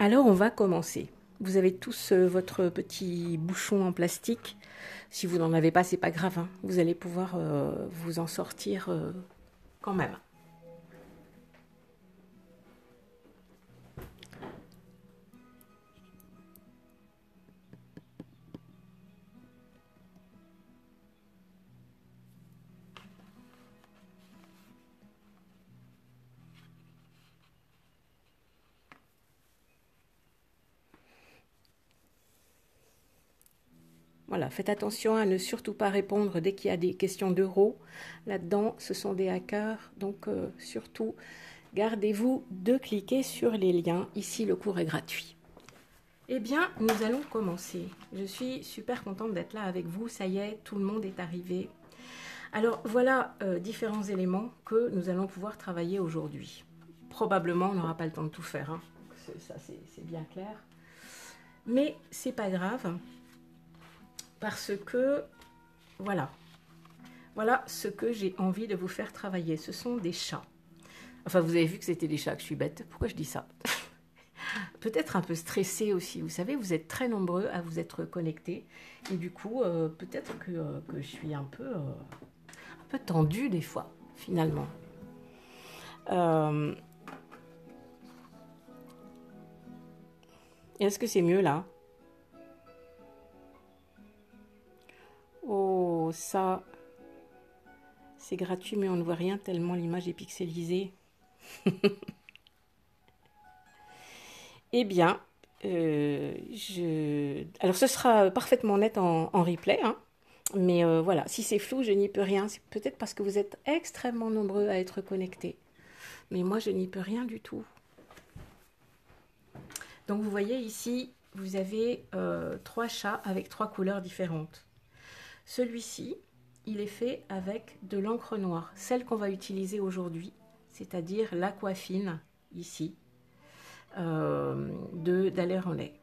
Alors on va commencer. Vous avez tous votre petit bouchon en plastique. Si vous n'en avez pas, c'est pas grave, hein. Vous allez pouvoir vous en sortir quand même. Voilà, faites attention à ne surtout pas répondre dès qu'il y a des questions d'euros. Là-dedans, ce sont des hackers, donc surtout, gardez-vous de cliquer sur les liens. Ici, le cours est gratuit. Eh bien, nous allons commencer. Je suis super contente d'être là avec vous. Ça y est, tout le monde est arrivé. Alors, voilà différents éléments que nous allons pouvoir travailler aujourd'hui. Probablement, on n'aura pas le temps de tout faire, hein. Ça, c'est bien clair. Mais c'est pas grave. Parce que, voilà ce que j'ai envie de vous faire travailler. Ce sont des chats. Enfin, vous avez vu que c'était des chats, que je suis bête. Pourquoi je dis ça? Peut-être un peu stressé aussi. Vous savez, vous êtes très nombreux à vous être connectés. Et du coup, peut-être que je suis un peu tendue des fois, finalement. Est-ce que c'est mieux là? Oh, ça, c'est gratuit, mais on ne voit rien tellement l'image est pixelisée. Eh bien, alors ce sera parfaitement net en replay, hein. Mais voilà, si c'est flou, je n'y peux rien. C'est peut-être parce que vous êtes extrêmement nombreux à être connectés. Mais moi, je n'y peux rien du tout. Donc vous voyez ici, vous avez 3 chats avec 3 couleurs différentes. Celui-ci, il est fait avec de l'encre noire, celle qu'on va utiliser aujourd'hui, c'est-à-dire l'Aquafine, ici, d'Aller en lait.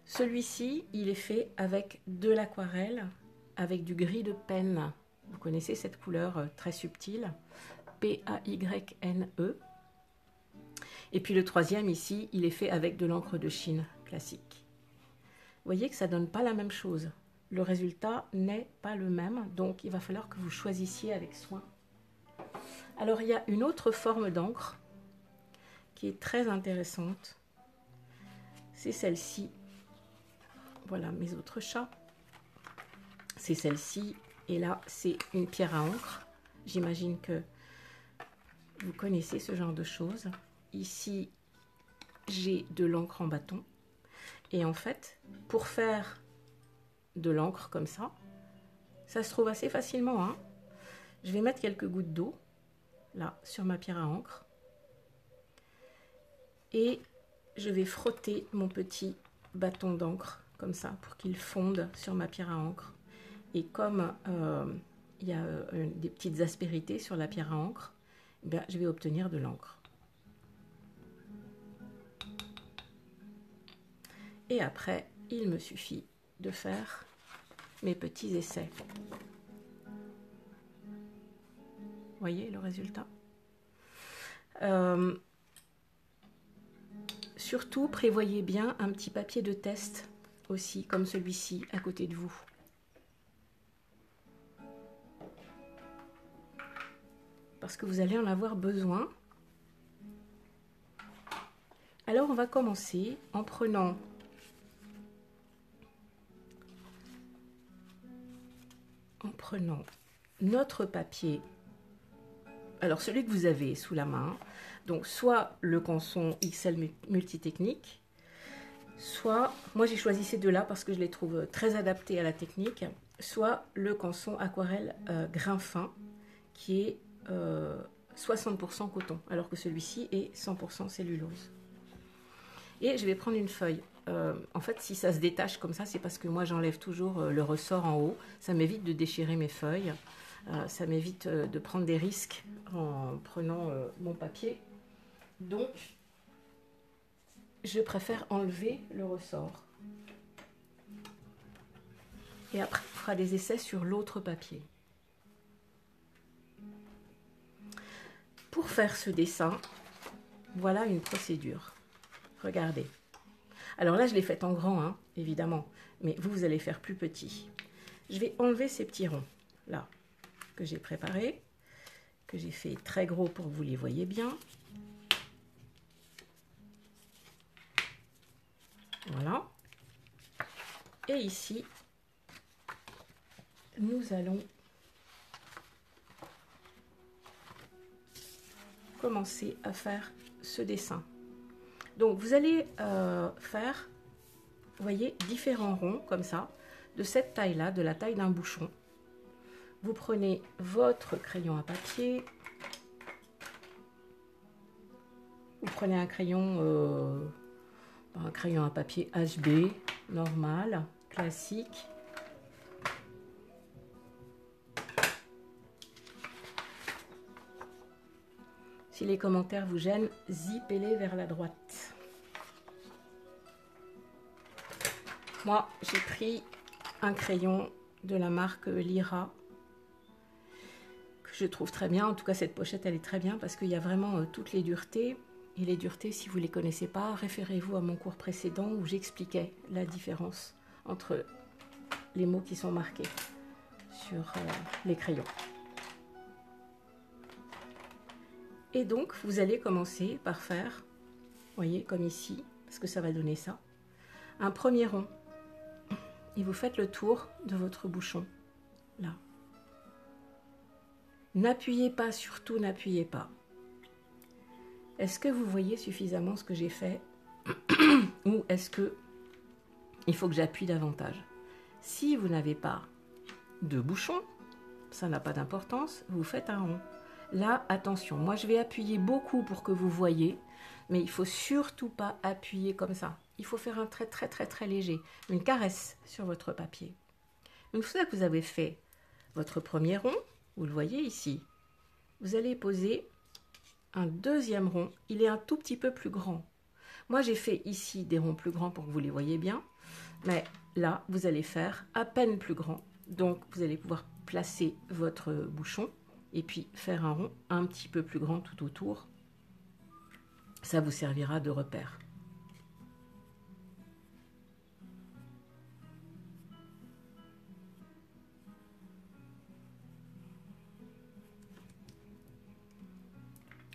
Celui-ci, il est fait avec de l'aquarelle, avec du gris de penne. Vous connaissez cette couleur très subtile, P-A-Y-N-E. Et puis le troisième ici, il est fait avec de l'encre de Chine classique. Vous voyez que ça ne donne pas la même chose. Le résultat n'est pas le même, donc il va falloir que vous choisissiez avec soin. Alors il y a une autre forme d'encre qui est très intéressante. C'est celle-ci. Voilà mes autres chats. C'est celle-ci. Et là, c'est une pierre à encre. J'imagine que vous connaissez ce genre de choses. Ici, j'ai de l'encre en bâton. Et en fait, pour faire de l'encre comme ça se trouve assez facilement, hein. Je vais mettre quelques gouttes d'eau, là, sur ma pierre à encre. Et je vais frotter mon petit bâton d'encre, comme ça, pour qu'il fonde sur ma pierre à encre. Et comme il y a des petites aspérités sur la pierre à encre, eh bien, je vais obtenir de l'encre. Et après, il me suffit de faire mes petits essais. Vous voyez le résultat? Surtout, prévoyez bien un petit papier de test aussi, comme celui-ci, à côté de vous. Parce que vous allez en avoir besoin. Alors, on va commencer en prenant notre papier, alors celui que vous avez sous la main, donc soit le canson XL multitechnique, soit, moi j'ai choisi ces deux-là parce que je les trouve très adaptés à la technique, soit le canson aquarelle grain fin qui est 60% coton, alors que celui-ci est 100% cellulose. Et je vais prendre une feuille. En fait, si ça se détache comme ça, c'est parce que moi j'enlève toujours le ressort en haut. Ça m'évite de déchirer mes feuilles. Ça m'évite de prendre des risques en prenant mon papier. Donc, je préfère enlever le ressort. Et après, on fera des essais sur l'autre papier. Pour faire ce dessin, Voilà une procédure. Regardez. Alors là, je l'ai faite en grand, hein, évidemment. Mais vous allez faire plus petit. Je vais enlever ces petits ronds, là, que j'ai préparés, que j'ai fait très gros pour que vous les voyez bien. Voilà. Et ici, nous allons commencer à faire ce dessin. Donc, vous allez faire, vous voyez, différents ronds, comme ça, de cette taille-là, de la taille d'un bouchon. Vous prenez votre crayon à papier. Vous prenez un crayon à papier HB, normal, classique. Si les commentaires vous gênent, zippez-les vers la droite. Moi, j'ai pris un crayon de la marque Lyra, que je trouve très bien. En tout cas, cette pochette, elle est très bien parce qu'il y a vraiment toutes les duretés. Et les duretés, si vous ne les connaissez pas, référez-vous à mon cours précédent où j'expliquais la différence entre les mots qui sont marqués sur les crayons. Et donc, vous allez commencer par faire, vous voyez, comme ici, parce que ça va donner ça, un premier rond. Et vous faites le tour de votre bouchon, là. N'appuyez pas, surtout n'appuyez pas. Est-ce que vous voyez suffisamment ce que j'ai fait ou est-ce que il faut que j'appuie davantage? Si vous n'avez pas de bouchon, ça n'a pas d'importance, vous faites un rond. Là, attention, moi je vais appuyer beaucoup pour que vous voyez, mais il ne faut surtout pas appuyer comme ça. Il faut faire un trait très léger, une caresse sur votre papier. Une fois que vous avez fait votre premier rond, vous le voyez ici, vous allez poser un deuxième rond. Il est un tout petit peu plus grand. Moi, j'ai fait ici des ronds plus grands pour que vous les voyez bien, mais là, vous allez faire à peine plus grand. Donc, vous allez pouvoir placer votre bouchon et puis faire un rond un petit peu plus grand tout autour. Ça vous servira de repère.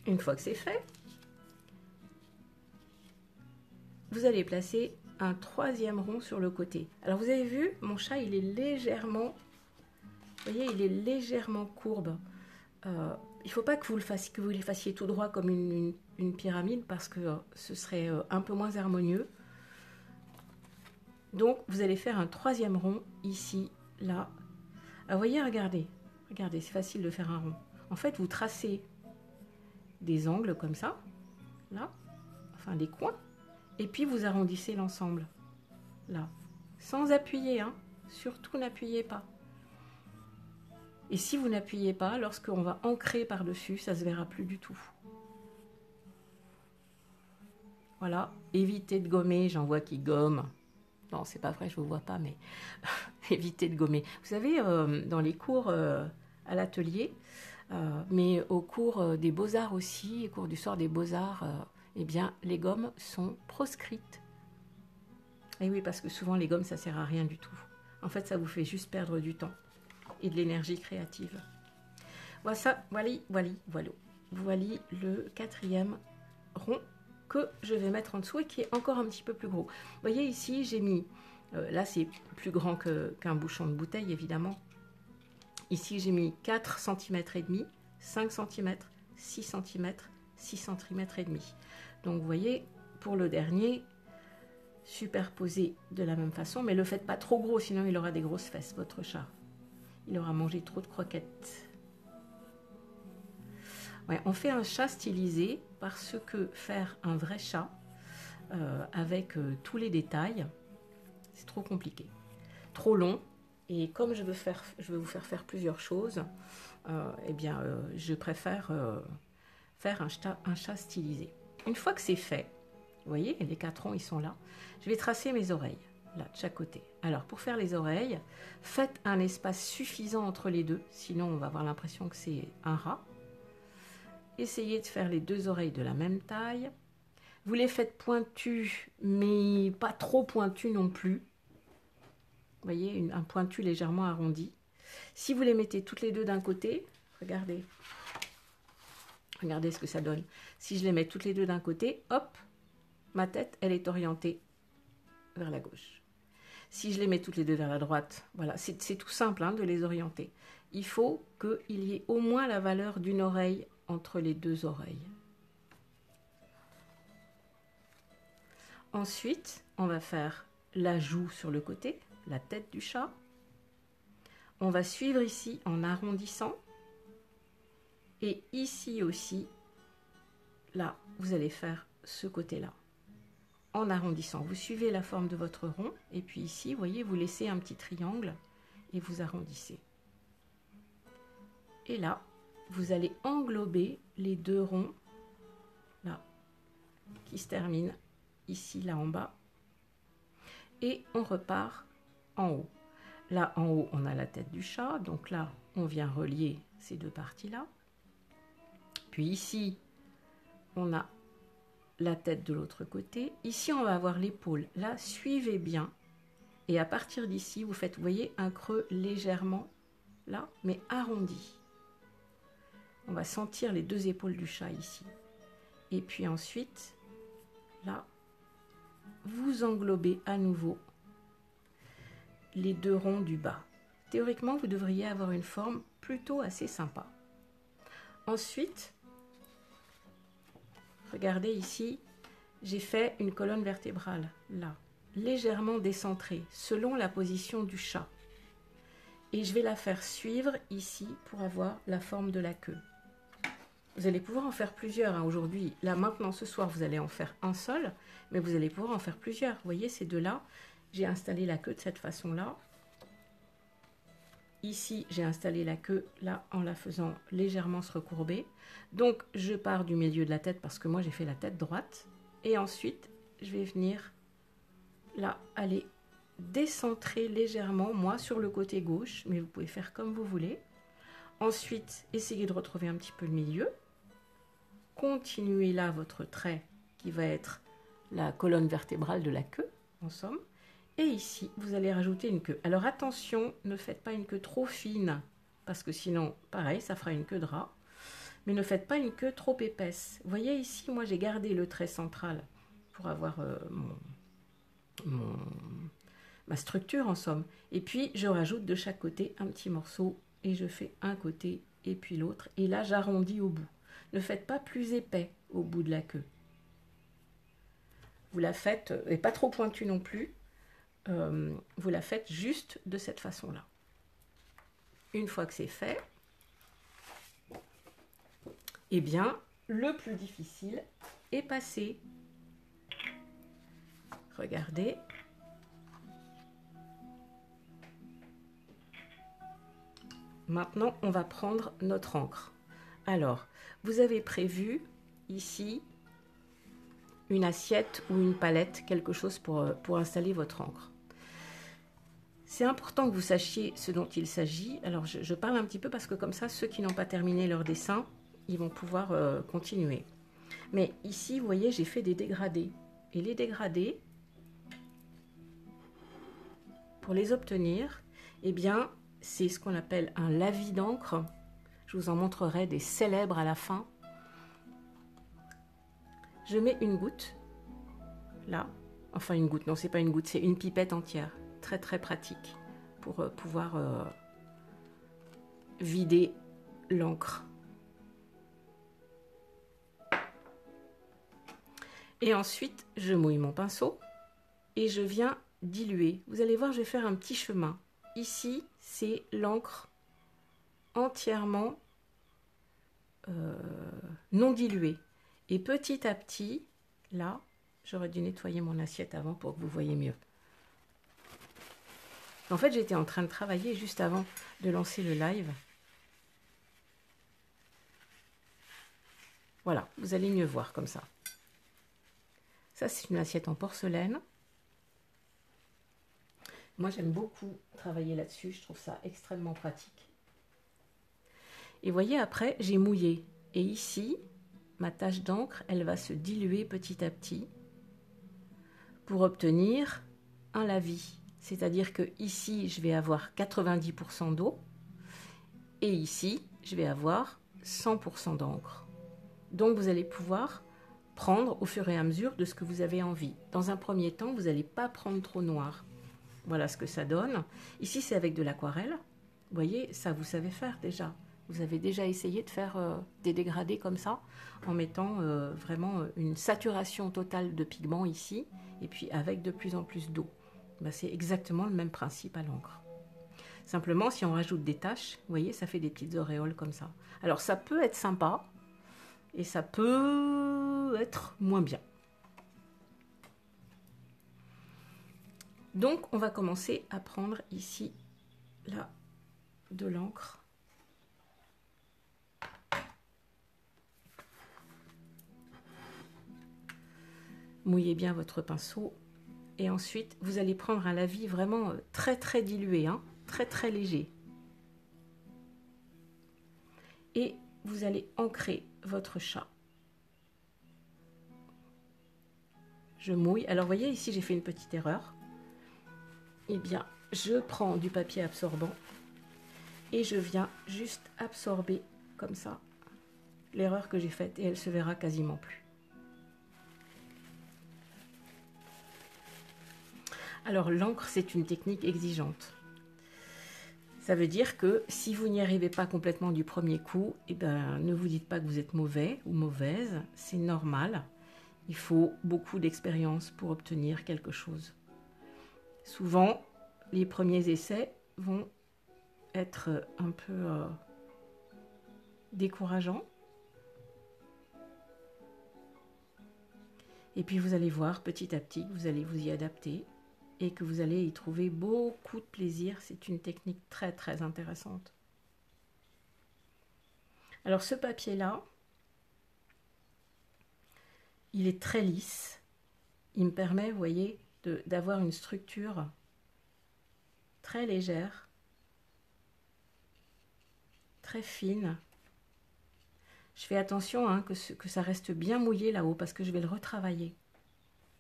Une fois que c'est fait, vous allez placer un troisième rond sur le côté. Alors vous avez vu, mon chat, il est légèrement, vous voyez, il est légèrement courbe. Il ne faut pas que vous les fassiez tout droit comme une pyramide parce que ce serait un peu moins harmonieux. Donc vous allez faire un troisième rond ici, là. Alors, vous voyez, regardez, c'est facile de faire un rond. En fait, vous tracez des angles comme ça, là, enfin des coins, et puis vous arrondissez l'ensemble, là, sans appuyer, hein, surtout n'appuyez pas. Et si vous n'appuyez pas, lorsqu'on va ancrer par-dessus, ça se verra plus du tout. Voilà, évitez de gommer, j'en vois qui gomment. Non, c'est pas vrai, je vous vois pas, mais évitez de gommer. Vous savez, dans les cours à l'atelier, mais au cours des beaux-arts aussi, au cours du soir des beaux-arts, eh bien, les gommes sont proscrites. Et oui, parce que souvent, les gommes, ça sert à rien du tout. En fait, ça vous fait juste perdre du temps et de l'énergie créative. Voilà, voilà le quatrième rond que je vais mettre en dessous et qui est encore un petit peu plus gros. Vous voyez ici, j'ai mis, là c'est plus grand qu'un bouchon de bouteille évidemment. Ici j'ai mis 4 cm et demi, 5 cm, 6 cm, 6 cm et demi. Donc vous voyez, pour le dernier, superposé de la même façon, mais ne le faites pas trop gros, sinon il aura des grosses fesses, votre chat. Il aura mangé trop de croquettes. Ouais, on fait un chat stylisé parce que faire un vrai chat avec tous les détails, c'est trop compliqué, trop long. Et comme je veux vous faire faire plusieurs choses, eh bien, je préfère faire un chat stylisé. Une fois que c'est fait, vous voyez, les 4 ronds, ils sont là. Je vais tracer mes oreilles, là, de chaque côté. Alors, pour faire les oreilles, faites un espace suffisant entre les deux, sinon on va avoir l'impression que c'est un rat. essayez de faire les deux oreilles de la même taille. Vous les faites pointues, mais pas trop pointues non plus. Vous voyez, un pointu légèrement arrondi. Si vous les mettez toutes les deux d'un côté, regardez. Regardez ce que ça donne. Si je les mets toutes les deux d'un côté, hop, ma tête, elle est orientée vers la gauche. Si je les mets toutes les deux vers la droite, voilà, c'est tout simple hein, de les orienter. Il faut qu'il y ait au moins la valeur d'une oreille entre les deux oreilles. Ensuite, on va faire la joue sur le côté, la tête du chat. On va suivre ici en arrondissant. Et ici aussi, là, vous allez faire ce côté-là. En arrondissant, vous suivez la forme de votre rond. Et puis ici, vous voyez, vous laissez un petit triangle et vous arrondissez. Et là, vous allez englober les deux ronds, là, qui se terminent ici, là en bas. Et on repart en haut. Là, en haut, on a la tête du chat. Donc là, on vient relier ces deux parties-là. Puis ici, on a la tête de l'autre côté. Ici, on va avoir l'épaule. Là, suivez bien. Et à partir d'ici, vous faites, vous voyez, un creux légèrement, là, mais arrondi. On va sentir les deux épaules du chat ici. Et puis ensuite, là, vous englobez à nouveau les deux ronds du bas. Théoriquement, vous devriez avoir une forme plutôt assez sympa. Ensuite, regardez ici, j'ai fait une colonne vertébrale, là, légèrement décentrée, selon la position du chat. Et je vais la faire suivre ici pour avoir la forme de la queue. Vous allez pouvoir en faire plusieurs hein, aujourd'hui. Là, maintenant, ce soir, vous allez en faire un seul, mais vous allez pouvoir en faire plusieurs. Vous voyez, ces deux-là, j'ai installé la queue de cette façon-là. Ici, j'ai installé la queue là en la faisant légèrement se recourber. Donc, je pars du milieu de la tête parce que moi, j'ai fait la tête droite. Et ensuite, je vais venir là, aller décentrer légèrement, moi, sur le côté gauche. Mais vous pouvez faire comme vous voulez. Ensuite, essayez de retrouver un petit peu le milieu. Continuez là votre trait qui va être la colonne vertébrale de la queue, en somme. Et ici, vous allez rajouter une queue. Alors attention, ne faites pas une queue trop fine, parce que sinon, pareil, ça fera une queue de rat. Mais ne faites pas une queue trop épaisse. Vous voyez ici, moi j'ai gardé le trait central pour avoir ma structure en somme. Et puis, je rajoute de chaque côté un petit morceau et je fais un côté et puis l'autre. Et là, j'arrondis au bout. Ne faites pas plus épais au bout de la queue. Vous la faites, et pas trop pointu non plus, vous la faites juste de cette façon-là. Une fois que c'est fait, eh bien, le plus difficile est passé. Regardez. Maintenant, on va prendre notre encre. Alors, vous avez prévu ici une assiette ou une palette, quelque chose pour installer votre encre. C'est important que vous sachiez ce dont il s'agit. Alors, je parle un petit peu parce que comme ça, ceux qui n'ont pas terminé leur dessin, ils vont pouvoir continuer. Mais ici, vous voyez, j'ai fait des dégradés. Et les dégradés, pour les obtenir, eh bien, c'est ce qu'on appelle un lavis d'encre. Je vous en montrerai des célèbres à la fin. Je mets une goutte, là. Enfin, une goutte, non, c'est pas une goutte, c'est une pipette entière. Très, très pratique pour pouvoir vider l'encre. Et ensuite, je mouille mon pinceau et je viens diluer. Vous allez voir, je vais faire un petit chemin. Ici, c'est l'encre entièrement non diluée. Et petit à petit, là, j'aurais dû nettoyer mon assiette avant pour que vous voyez mieux. En fait, j'étais en train de travailler juste avant de lancer le live. Voilà, vous allez mieux voir comme ça. Ça, c'est une assiette en porcelaine. Moi, j'aime beaucoup travailler là-dessus. Je trouve ça extrêmement pratique. Et voyez, après, j'ai mouillé. Et ici, ma tache d'encre, elle va se diluer petit à petit pour obtenir un lavis. C'est-à-dire que ici, je vais avoir 90% d'eau et ici, je vais avoir 100% d'encre. Donc, vous allez pouvoir prendre au fur et à mesure de ce que vous avez envie. Dans un premier temps, vous n'allez pas prendre trop noir. Voilà ce que ça donne. Ici, c'est avec de l'aquarelle. Vous voyez, ça, vous savez faire déjà. Vous avez déjà essayé de faire des dégradés comme ça, en mettant vraiment une saturation totale de pigments ici, et puis avec de plus en plus d'eau. Ben, c'est exactement le même principe à l'encre. Simplement, si on rajoute des taches, vous voyez, ça fait des petites auréoles comme ça. Alors, ça peut être sympa, et ça peut être moins bien. Donc, on va commencer à prendre ici, là, de l'encre. Mouillez bien votre pinceau. Et ensuite, vous allez prendre un lavis vraiment très très dilué, hein, très très léger. Et vous allez ancrer votre chat. Je mouille. Alors, vous voyez, ici, j'ai fait une petite erreur. Eh bien, je prends du papier absorbant et je viens juste absorber comme ça l'erreur que j'ai faite et elle se verra quasiment plus. Alors, l'encre, c'est une technique exigeante. Ça veut dire que si vous n'y arrivez pas complètement du premier coup, eh ben, ne vous dites pas que vous êtes mauvais ou mauvaise, c'est normal. Il faut beaucoup d'expérience pour obtenir quelque chose. Souvent, les premiers essais vont être un peu décourageants. Et puis vous allez voir petit à petit que vous allez vous y adapter et que vous allez y trouver beaucoup de plaisir. C'est une technique très très intéressante. Alors ce papier-là, il est très lisse. Il me permet, vous voyez, d'avoir une structure très légère, très fine. Je fais attention hein, que ça reste bien mouillé là-haut parce que je vais le retravailler.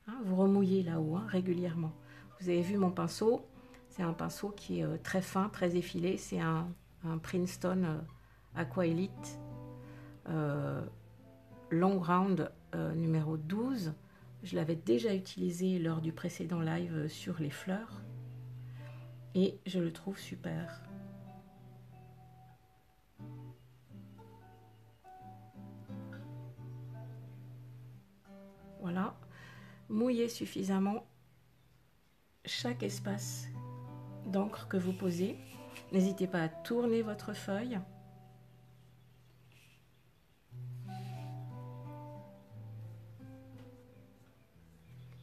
Hein, vous remouillez là-haut hein, régulièrement. Vous avez vu mon pinceau, c'est un pinceau qui est très fin, très effilé. C'est un Princeton Aqua Elite Long Round numéro 12. Je l'avais déjà utilisé lors du précédent live sur les fleurs. Et je le trouve super. Voilà. Mouillez suffisamment chaque espace d'encre que vous posez. N'hésitez pas à tourner votre feuille.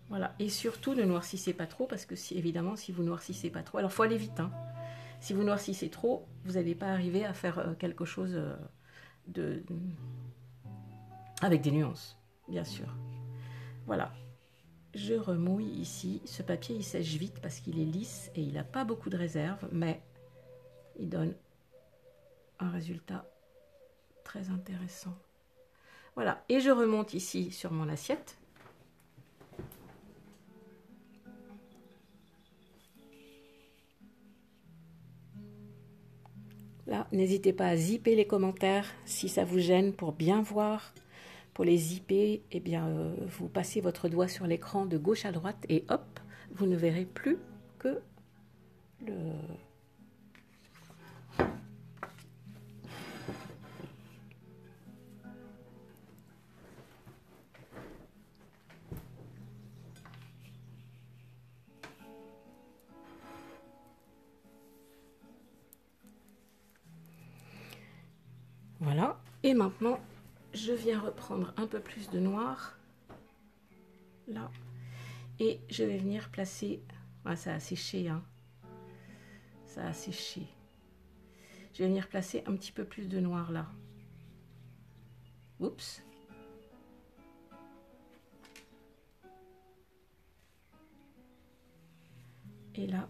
Voilà, et surtout ne noircissez pas trop parce que évidemment si vous noircissez pas trop, alors il faut aller vite, hein. Si vous noircissez trop, vous n'allez pas arriver à faire quelque chose avec des nuances, bien sûr. Voilà, je remouille ici. Ce papier il sèche vite parce qu'il est lisse et il n'a pas beaucoup de réserve, mais il donne un résultat très intéressant. Voilà, et je remonte ici sur mon assiette. Là, n'hésitez pas à zipper les commentaires si ça vous gêne pour bien voir. Pour les zipper, eh bien, vous passez votre doigt sur l'écran de gauche à droite et hop, vous ne verrez plus que le... Voilà, et maintenant, je viens reprendre un peu plus de noir, là, et je vais venir placer, ah, ça a séché, hein, ça a séché, je vais venir placer un petit peu plus de noir là, oups, et là,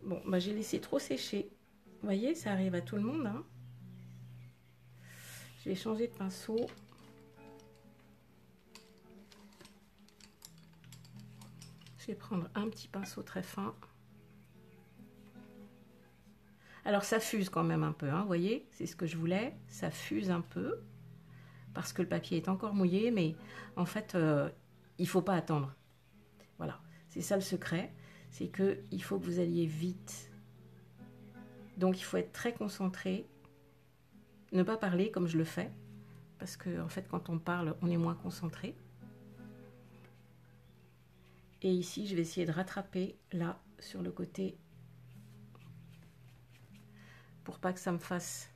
bon, bah, j'ai laissé trop sécher, vous voyez, ça arrive à tout le monde, hein. Je vais changer de pinceau. Je vais prendre un petit pinceau très fin. Alors ça fuse quand même un peu, hein, vous voyez, c'est ce que je voulais, ça fuse un peu, parce que le papier est encore mouillé, mais en fait, il ne faut pas attendre. Voilà, c'est ça le secret, c'est qu'il faut que vous alliez vite. Donc il faut être très concentré, ne pas parler comme je le fais, parce que en fait quand on parle, on est moins concentré. Et ici, je vais essayer de rattraper là, sur le côté, pour pas que ça me fasse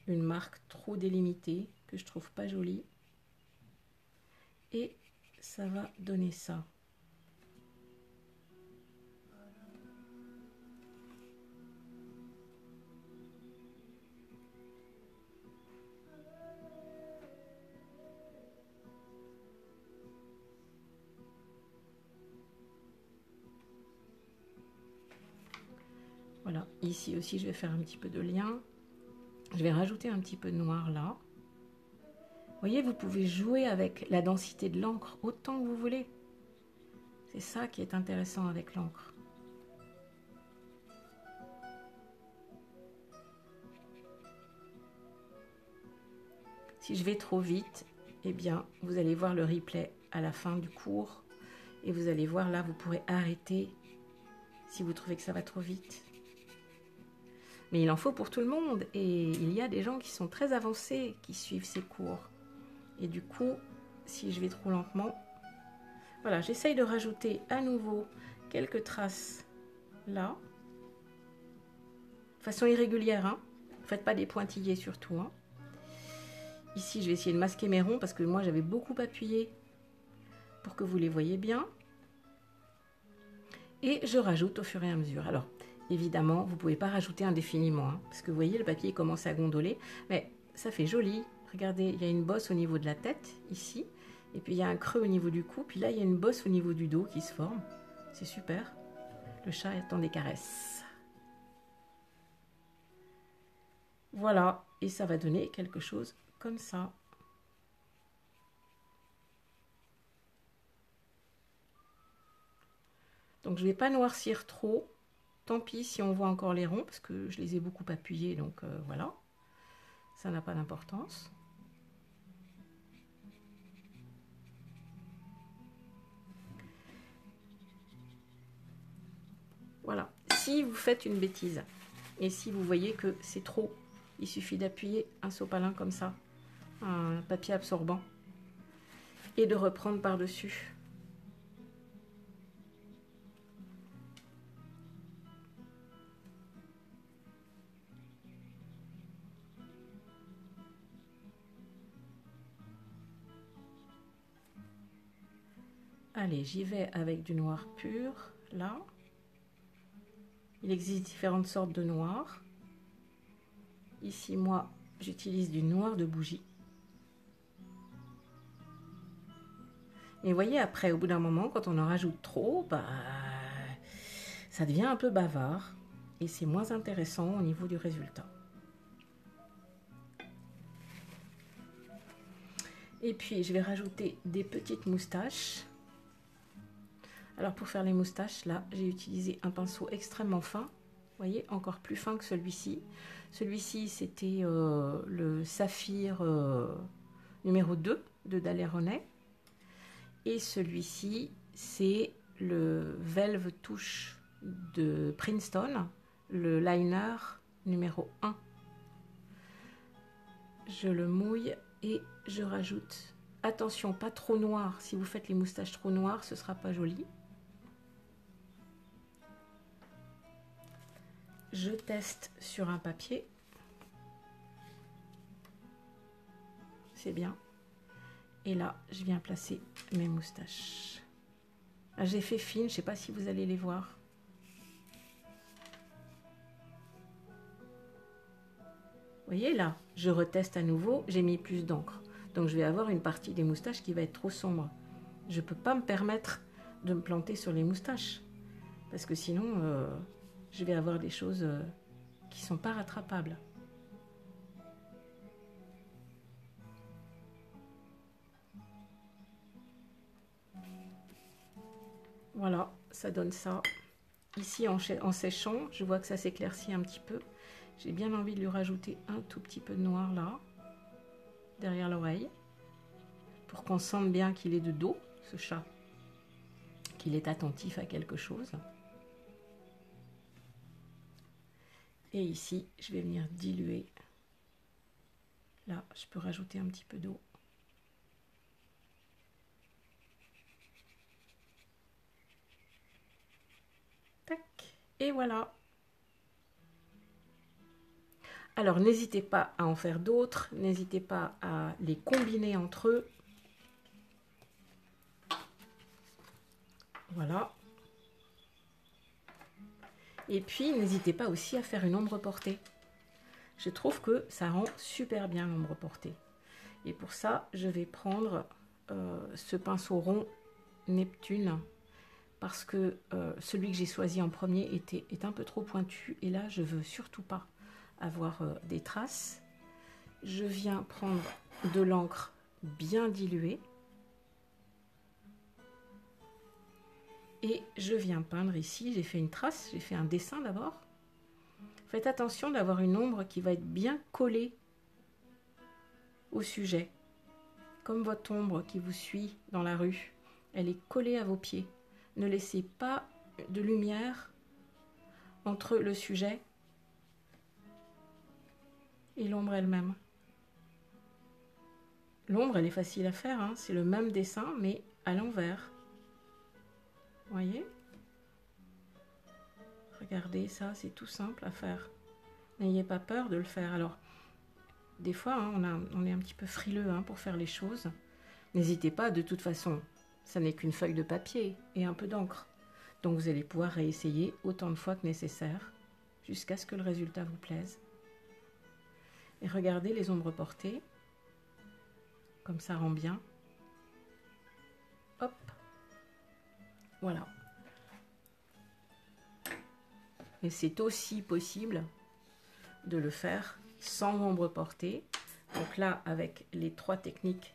une marque trop délimitée, que je trouve pas jolie. Et ça va donner ça. Voilà, ici aussi je vais faire un petit peu de lien. Je vais rajouter un petit peu de noir là. Vous voyez, vous pouvez jouer avec la densité de l'encre autant que vous voulez. C'est ça qui est intéressant avec l'encre. Si je vais trop vite, eh bien, vous allez voir le replay à la fin du cours. Et vous allez voir là, vous pourrez arrêter si vous trouvez que ça va trop vite. Mais il en faut pour tout le monde. Et il y a des gens qui sont très avancés, qui suivent ces cours. Et du coup, si je vais trop lentement, voilà, j'essaye de rajouter à nouveau quelques traces là. De façon irrégulière, hein. Faites pas des pointillés surtout, hein. Ici, je vais essayer de masquer mes ronds parce que moi, j'avais beaucoup appuyé pour que vous les voyez bien. Et je rajoute au fur et à mesure. Alors, évidemment, vous ne pouvez pas rajouter indéfiniment, hein, parce que vous voyez, le papier commence à gondoler. Mais ça fait joli. Regardez, il y a une bosse au niveau de la tête, ici. Et puis, il y a un creux au niveau du cou. Puis là, il y a une bosse au niveau du dos qui se forme. C'est super. Le chat attend des caresses. Voilà. Et ça va donner quelque chose comme ça. Donc je ne vais pas noircir trop. Tant pis si on voit encore les ronds, parce que je les ai beaucoup appuyés, donc voilà. Ça n'a pas d'importance. Voilà. Si vous faites une bêtise, et si vous voyez que c'est trop, il suffit d'appuyer un sopalin comme ça, un papier absorbant, et de reprendre par-dessus. Allez, j'y vais avec du noir pur, là. Il existe différentes sortes de noir. Ici, moi, j'utilise du noir de bougie. Et vous voyez, après, au bout d'un moment, quand on en rajoute trop, bah, ça devient un peu bavard. Et c'est moins intéressant au niveau du résultat. Et puis, je vais rajouter des petites moustaches. Alors, pour faire les moustaches, là, j'ai utilisé un pinceau extrêmement fin. Vous voyez, encore plus fin que celui-ci. Celui-ci, c'était le saphir numéro 2 de Daler-Rowney. Et celui-ci, c'est le Velve Touche de Princeton, le liner numéro 1. Je le mouille et je rajoute. Attention, pas trop noir. Si vous faites les moustaches trop noires, ce ne sera pas joli. Je teste sur un papier. C'est bien. Et là, je viens placer mes moustaches. J'ai fait fine, je ne sais pas si vous allez les voir. Vous voyez là, je reteste à nouveau, j'ai mis plus d'encre. Donc je vais avoir une partie des moustaches qui va être trop sombre. Je ne peux pas me permettre de me planter sur les moustaches. Parce que sinon, je vais avoir des choses qui ne sont pas rattrapables. Voilà, ça donne ça. Ici, en séchant, je vois que ça s'éclaircit un petit peu. J'ai bien envie de lui rajouter un tout petit peu de noir là, derrière l'oreille, pour qu'on sente bien qu'il est de dos, ce chat, qu'il est attentif à quelque chose. Et ici, je vais venir diluer. Là, je peux rajouter un petit peu d'eau. Tac, et voilà. Alors, n'hésitez pas à en faire d'autres, n'hésitez pas à les combiner entre eux. Voilà. Et puis, n'hésitez pas aussi à faire une ombre portée. Je trouve que ça rend super bien l'ombre portée. Et pour ça, je vais prendre ce pinceau rond Neptune, parce que celui que j'ai choisi en premier est un peu trop pointu. Et là, je veux surtout pas avoir des traces. Je viens prendre de l'encre bien diluée. Et je viens peindre ici, j'ai fait une trace, j'ai fait un dessin d'abord. Faites attention d'avoir une ombre qui va être bien collée au sujet. Comme votre ombre qui vous suit dans la rue, elle est collée à vos pieds. Ne laissez pas de lumière entre le sujet et l'ombre elle-même. L'ombre, elle est facile à faire, hein, c'est le même dessin, mais à l'envers. Vous voyez? Regardez ça, c'est tout simple à faire. N'ayez pas peur de le faire. Alors, des fois, hein, on est un petit peu frileux hein, pour faire les choses. N'hésitez pas, de toute façon, ça n'est qu'une feuille de papier et un peu d'encre. Donc vous allez pouvoir réessayer autant de fois que nécessaire, jusqu'à ce que le résultat vous plaise. Et regardez les ombres portées, comme ça rend bien. Hop, voilà. Et c'est aussi possible de le faire sans ombre portée. Donc là, avec les 3 techniques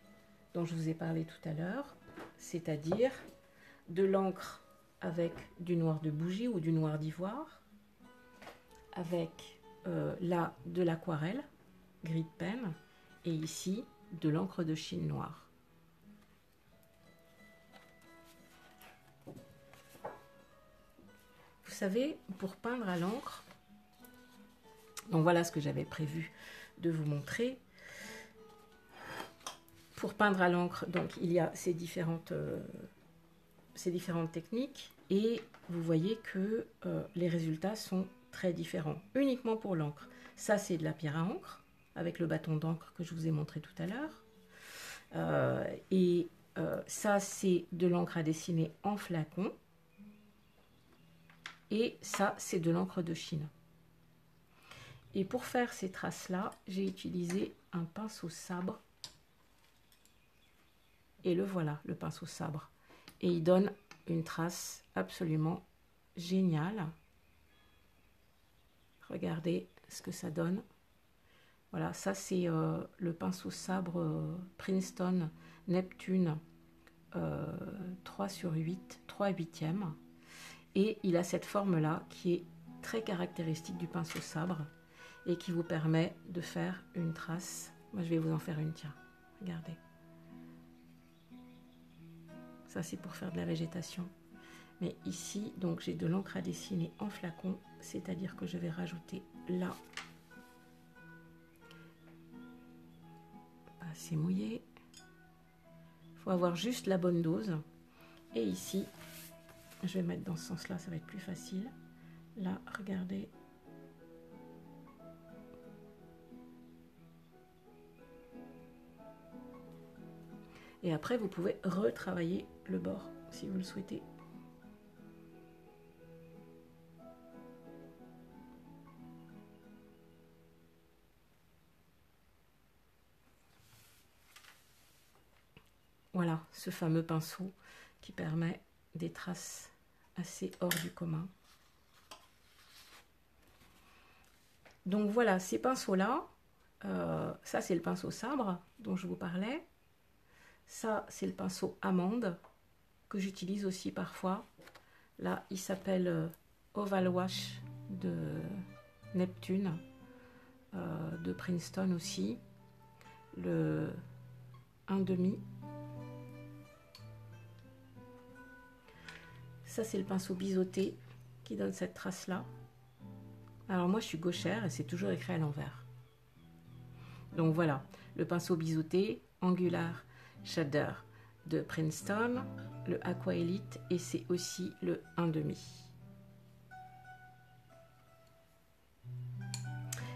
dont je vous ai parlé tout à l'heure, c'est-à-dire de l'encre avec du noir de bougie ou du noir d'ivoire, avec là de l'aquarelle, gris de peine, et ici de l'encre de Chine noire. Vous savez, pour peindre à l'encre, donc voilà ce que j'avais prévu de vous montrer. Pour peindre à l'encre, donc il y a ces différentes techniques, et vous voyez que les résultats sont très différents. Uniquement pour l'encre. Ça, c'est de la pierre à encre, avec le bâton d'encre que je vous ai montré tout à l'heure. Ça, c'est de l'encre à dessiner en flacon. Et ça, c'est de l'encre de Chine. Et pour faire ces traces-là, j'ai utilisé un pinceau sabre. Et le voilà, le pinceau sabre. Et il donne une trace absolument géniale. Regardez ce que ça donne. Voilà, ça c'est le pinceau sabre Princeton Neptune 3/8, 3/8e. Et il a cette forme-là qui est très caractéristique du pinceau sabre et qui vous permet de faire une trace. Moi, je vais vous en faire une, tiens, regardez. Ça, c'est pour faire de la végétation. Mais ici, donc, j'ai de l'encre à dessiner en flacon, c'est-à-dire que je vais rajouter là. C'est mouillé. Il faut avoir juste la bonne dose. Et ici, je vais mettre dans ce sens-là, ça va être plus facile. Là, regardez. Et après, vous pouvez retravailler le bord si vous le souhaitez. Voilà, ce fameux pinceau qui permet des traces assez hors du commun. Donc voilà, ces pinceaux-là, ça c'est le pinceau sabre dont je vous parlais. Ça c'est le pinceau amande que j'utilise aussi parfois. Là, il s'appelle Oval Wash de Neptune, de Princeton aussi. Le 1,5. Ça, c'est le pinceau biseauté qui donne cette trace-là. Alors moi, je suis gauchère et c'est toujours écrit à l'envers. Donc voilà, le pinceau biseauté, Angular Shader de Princeton, le Aqua Elite, et c'est aussi le 1,5.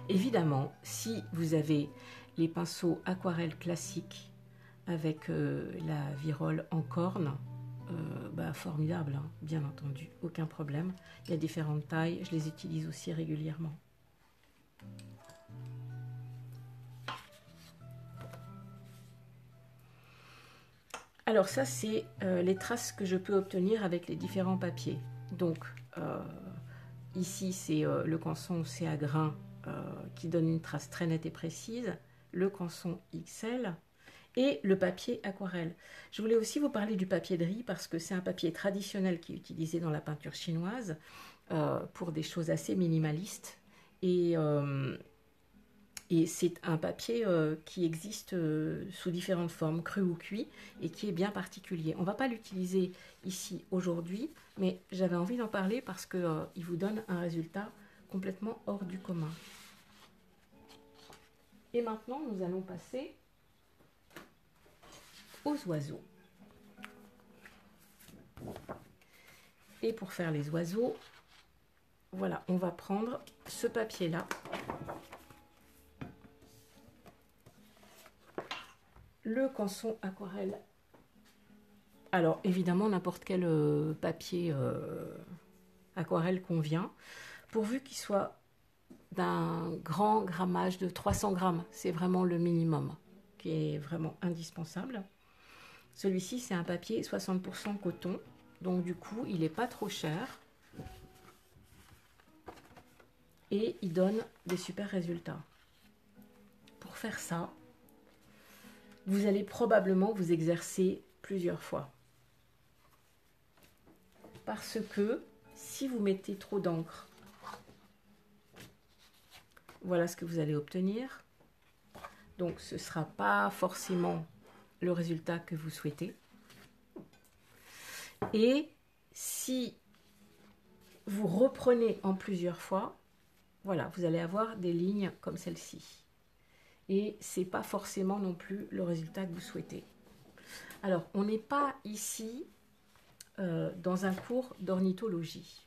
Évidemment, si vous avez les pinceaux aquarelle classiques avec la virole en corne, formidable, hein, bien entendu, aucun problème. Il y a différentes tailles, je les utilise aussi régulièrement. Alors ça, c'est les traces que je peux obtenir avec les différents papiers. Donc ici, c'est le canson C à grain qui donne une trace très nette et précise, le canson XL et le papier aquarelle. Je voulais aussi vous parler du papier de riz parce que c'est un papier traditionnel qui est utilisé dans la peinture chinoise pour des choses assez minimalistes. Et c'est un papier qui existe sous différentes formes, cru ou cuit, et qui est bien particulier. On ne va pas l'utiliser ici aujourd'hui, mais j'avais envie d'en parler parce qu'il vous donne un résultat complètement hors du commun. Et maintenant, nous allons passer aux oiseaux. Et pour faire les oiseaux, voilà, on va prendre ce papier-là. Le canson aquarelle. Alors évidemment n'importe quel papier aquarelle convient, pourvu qu'il soit d'un grand grammage de 300 grammes. C'est vraiment le minimum qui est vraiment indispensable. Celui-ci c'est un papier 60% coton, donc du coup il n'est pas trop cher et il donne des super résultats. Pour faire ça, vous allez probablement vous exercer plusieurs fois. Parce que si vous mettez trop d'encre, voilà ce que vous allez obtenir. Donc ce ne sera pas forcément le résultat que vous souhaitez. Et si vous reprenez en plusieurs fois, voilà, vous allez avoir des lignes comme celle-ci. Et ce n'est pas forcément non plus le résultat que vous souhaitez. Alors, on n'est pas ici dans un cours d'ornithologie.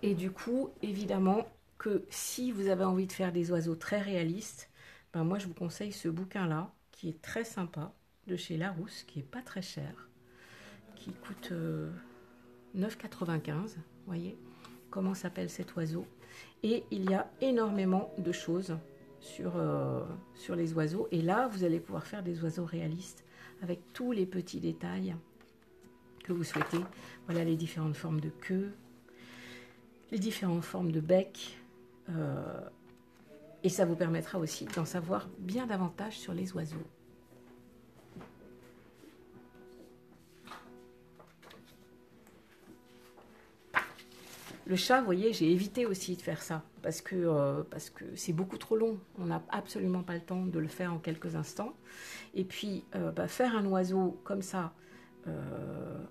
Et du coup, évidemment que si vous avez envie de faire des oiseaux très réalistes, ben moi je vous conseille ce bouquin-là, qui est très sympa, de chez Larousse, qui n'est pas très cher, qui coûte 9,95 €, voyez comment s'appelle cet oiseau. Et il y a énormément de choses sur les oiseaux. Et là, vous allez pouvoir faire des oiseaux réalistes avec tous les petits détails que vous souhaitez. Voilà les différentes formes de queue, les différentes formes de bec. Et ça vous permettra aussi d'en savoir bien davantage sur les oiseaux. Le chat, vous voyez, j'ai évité aussi de faire ça parce que c'est beaucoup trop long. On n'a absolument pas le temps de le faire en quelques instants. Et puis, faire un oiseau comme ça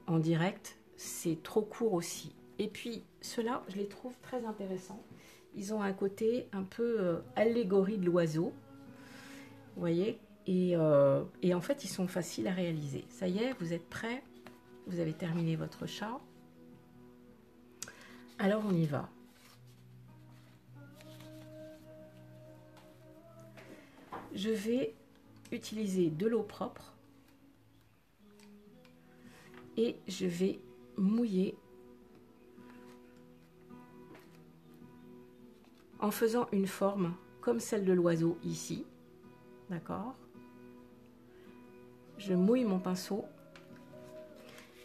en direct, c'est trop court aussi. Et puis, ceux-là, je les trouve très intéressants. Ils ont un côté un peu allégorie de l'oiseau, vous voyez, et en fait, ils sont faciles à réaliser. Ça y est, vous êtes prêts? Vous avez terminé votre chat. Alors, on y va. Je vais utiliser de l'eau propre et je vais mouiller en faisant une forme comme celle de l'oiseau ici, d'accord? Je mouille mon pinceau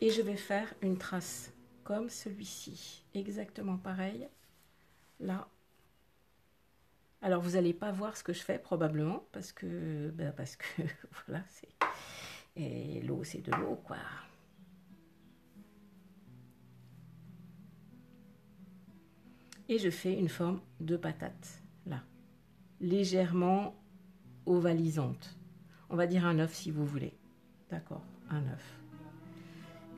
et je vais faire une trace comme celui-ci, exactement pareil, là. Alors vous n'allez pas voir ce que je fais probablement parce que voilà, c'est, et l'eau c'est de l'eau quoi. Et je fais une forme de patate là, légèrement ovalisante. On va dire un œuf si vous voulez. D'accord, un œuf.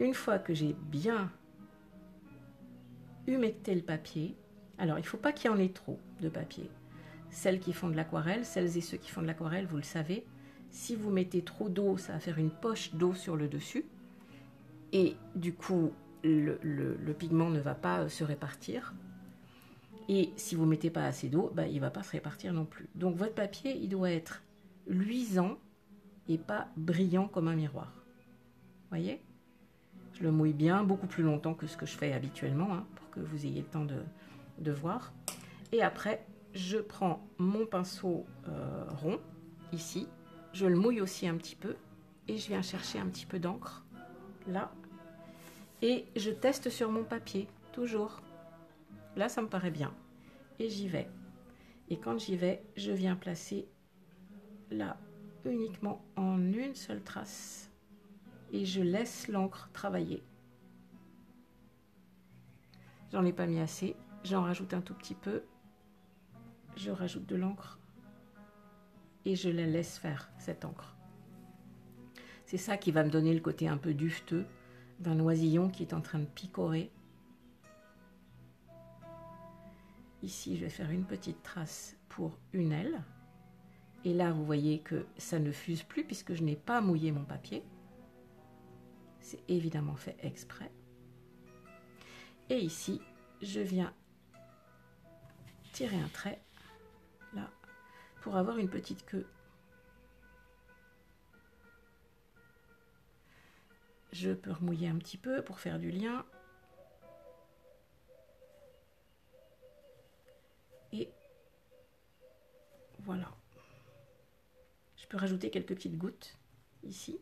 Une fois que j'ai bien humecté le papier, alors il ne faut pas qu'il y en ait trop de papier. Celles qui font de l'aquarelle, celles et ceux qui font de l'aquarelle, vous le savez, si vous mettez trop d'eau, ça va faire une poche d'eau sur le dessus. Et du coup, le pigment ne va pas se répartir. Et si vous ne mettez pas assez d'eau, il ne va pas se répartir non plus. Donc votre papier, il doit être luisant et pas brillant comme un miroir. Voyez? Je le mouille bien, beaucoup plus longtemps que ce que je fais habituellement, hein, pour que vous ayez le temps de voir. Et après, je prends mon pinceau rond, ici. Je le mouille aussi un petit peu. Et je viens chercher un petit peu d'encre, là. Et je teste sur mon papier, toujours. Là, ça me paraît bien. Et j'y vais. Et quand j'y vais, je viens placer là, uniquement en une seule trace. Et je laisse l'encre travailler. J'en ai pas mis assez. J'en rajoute un tout petit peu. Je rajoute de l'encre. Et je la laisse faire, cette encre. C'est ça qui va me donner le côté un peu duveteux d'un oisillon qui est en train de picorer. Ici, je vais faire une petite trace pour une aile. Et là, vous voyez que ça ne fuse plus puisque je n'ai pas mouillé mon papier. C'est évidemment fait exprès. Et ici, je viens tirer un trait, là, pour avoir une petite queue. Je peux remouiller un petit peu pour faire du lien. Et voilà. Je peux rajouter quelques petites gouttes ici.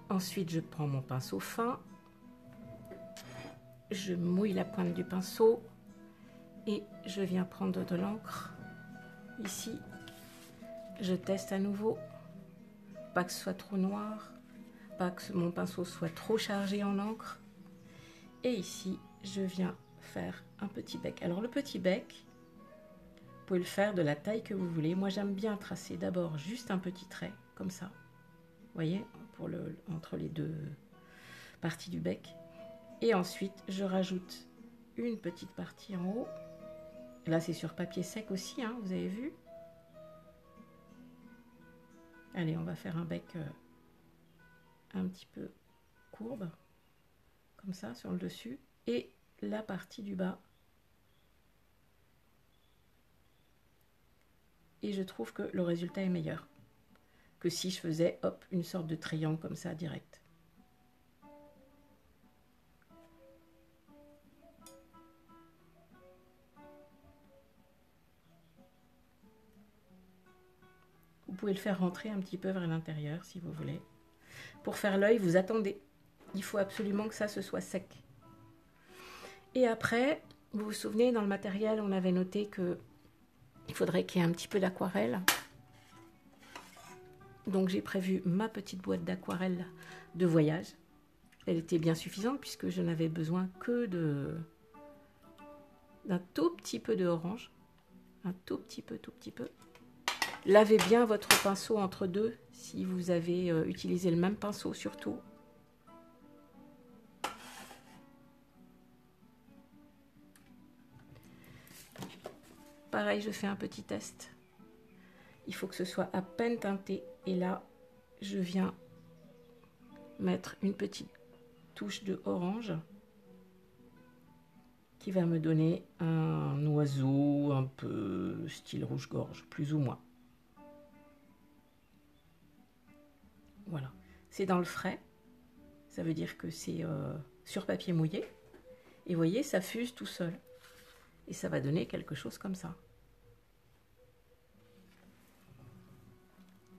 Ensuite, je prends mon pinceau fin. Je mouille la pointe du pinceau. Et je viens prendre de l'encre. Ici, je teste à nouveau. Pas que ce soit trop noir. Pas que mon pinceau soit trop chargé en encre. Et ici, je viens faire un petit bec. Alors le petit bec, vous pouvez le faire de la taille que vous voulez. Moi, j'aime bien tracer d'abord juste un petit trait, comme ça. Vous voyez, pour entre les deux parties du bec. Et ensuite, je rajoute une petite partie en haut. Là, c'est sur papier sec aussi, hein, vous avez vu. Allez, on va faire un bec un petit peu courbe, comme ça, sur le dessus. Et la partie du bas. Et je trouve que le résultat est meilleur que si je faisais, hop, une sorte de triangle comme ça, direct. Vous pouvez le faire rentrer un petit peu vers l'intérieur, si vous voulez. Pour faire l'œil, vous attendez. Il faut absolument que ça se soit sec. Et après, vous vous souvenez, dans le matériel, on avait noté que il faudrait qu'il y ait un petit peu d'aquarelle. Donc j'ai prévu ma petite boîte d'aquarelle de voyage. Elle était bien suffisante puisque je n'avais besoin que d'un tout petit peu de orange. Un tout petit peu, tout petit peu. Lavez bien votre pinceau entre deux si vous avez utilisé le même pinceau surtout. Pareil, je fais un petit test. Il faut que ce soit à peine teinté. Et là, je viens mettre une petite touche de orange qui va me donner un oiseau un peu style rouge-gorge, plus ou moins. Voilà. C'est dans le frais. Ça veut dire que c'est sur papier mouillé. Et vous voyez, ça fuse tout seul. Et ça va donner quelque chose comme ça.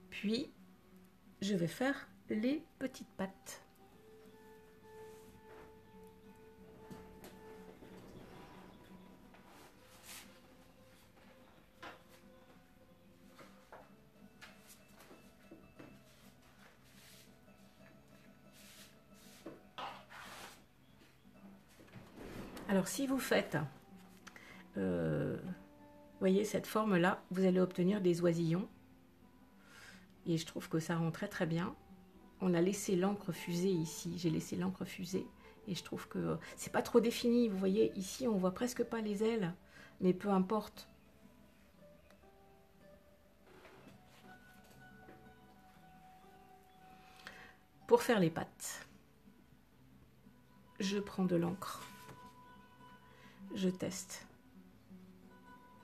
Puis, je vais faire les petites pattes. Alors, si vous faites, voyez cette forme-là, vous allez obtenir des oisillons. Et je trouve que ça rend très très bien. On a laissé l'encre fuser ici. J'ai laissé l'encre fuser. Et je trouve que c'est pas trop défini. Vous voyez, ici, on voit presque pas les ailes. Mais peu importe. Pour faire les pattes, je prends de l'encre. Je teste.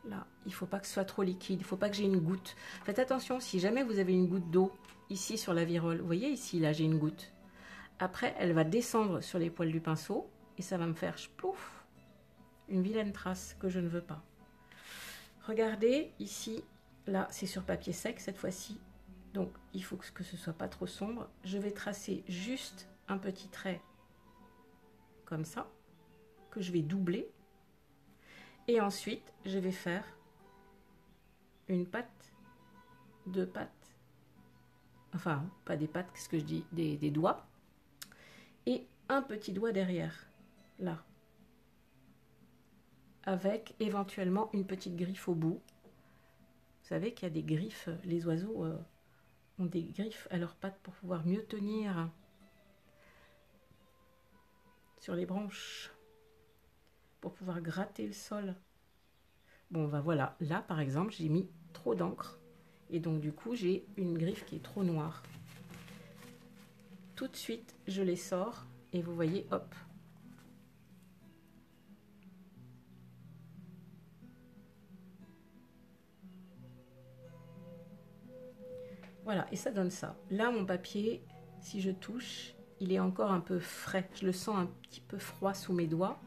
Là, il ne faut pas que ce soit trop liquide, il ne faut pas que j'ai une goutte. Faites attention, si jamais vous avez une goutte d'eau ici sur la virole, vous voyez ici, là j'ai une goutte. Après, elle va descendre sur les poils du pinceau et ça va me faire plouf, une vilaine trace que je ne veux pas. Regardez ici, là c'est sur papier sec cette fois-ci, donc il faut que ce ne soit pas trop sombre. Je vais tracer juste un petit trait comme ça, que je vais doubler. Et ensuite, je vais faire une patte, deux pattes, enfin, pas des pattes, qu'est-ce que je dis, des doigts, et un petit doigt derrière, là, avec éventuellement une petite griffe au bout. Vous savez qu'il y a des griffes, les oiseaux ont des griffes à leurs pattes pour pouvoir mieux tenir sur les branches, pour pouvoir gratter le sol. Bon, ben voilà, là par exemple, j'ai mis trop d'encre et donc du coup, j'ai une griffe qui est trop noire. Tout de suite, je les sors et vous voyez, hop. Voilà, et ça donne ça. Là, mon papier, si je touche, il est encore un peu frais. Je le sens un petit peu froid sous mes doigts.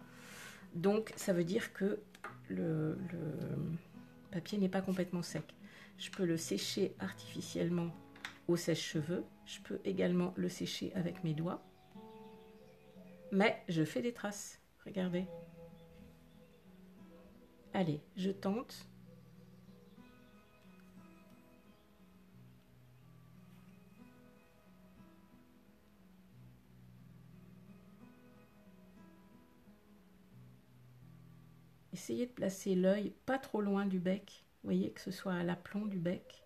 Donc, ça veut dire que le papier n'est pas complètement sec. Je peux le sécher artificiellement au sèche-cheveux. Je peux également le sécher avec mes doigts. Mais je fais des traces. Regardez. Allez, je tente. Essayez de placer l'œil pas trop loin du bec. Vous voyez, que ce soit à l'aplomb du bec.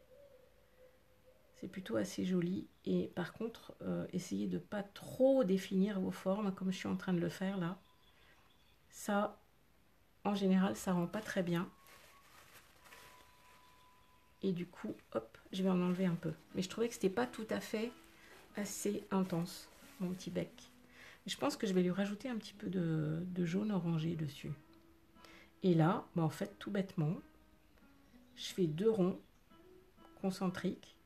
C'est plutôt assez joli. Et par contre, essayez de ne pas trop définir vos formes, comme je suis en train de le faire là. Ça, en général, ça rend pas très bien. Et du coup, hop, je vais en enlever un peu. Mais je trouvais que c'était pas tout à fait assez intense, mon petit bec. Je pense que je vais lui rajouter un petit peu de jaune orangé dessus. Et là, bah en fait, tout bêtement, je fais 2 ronds concentriques.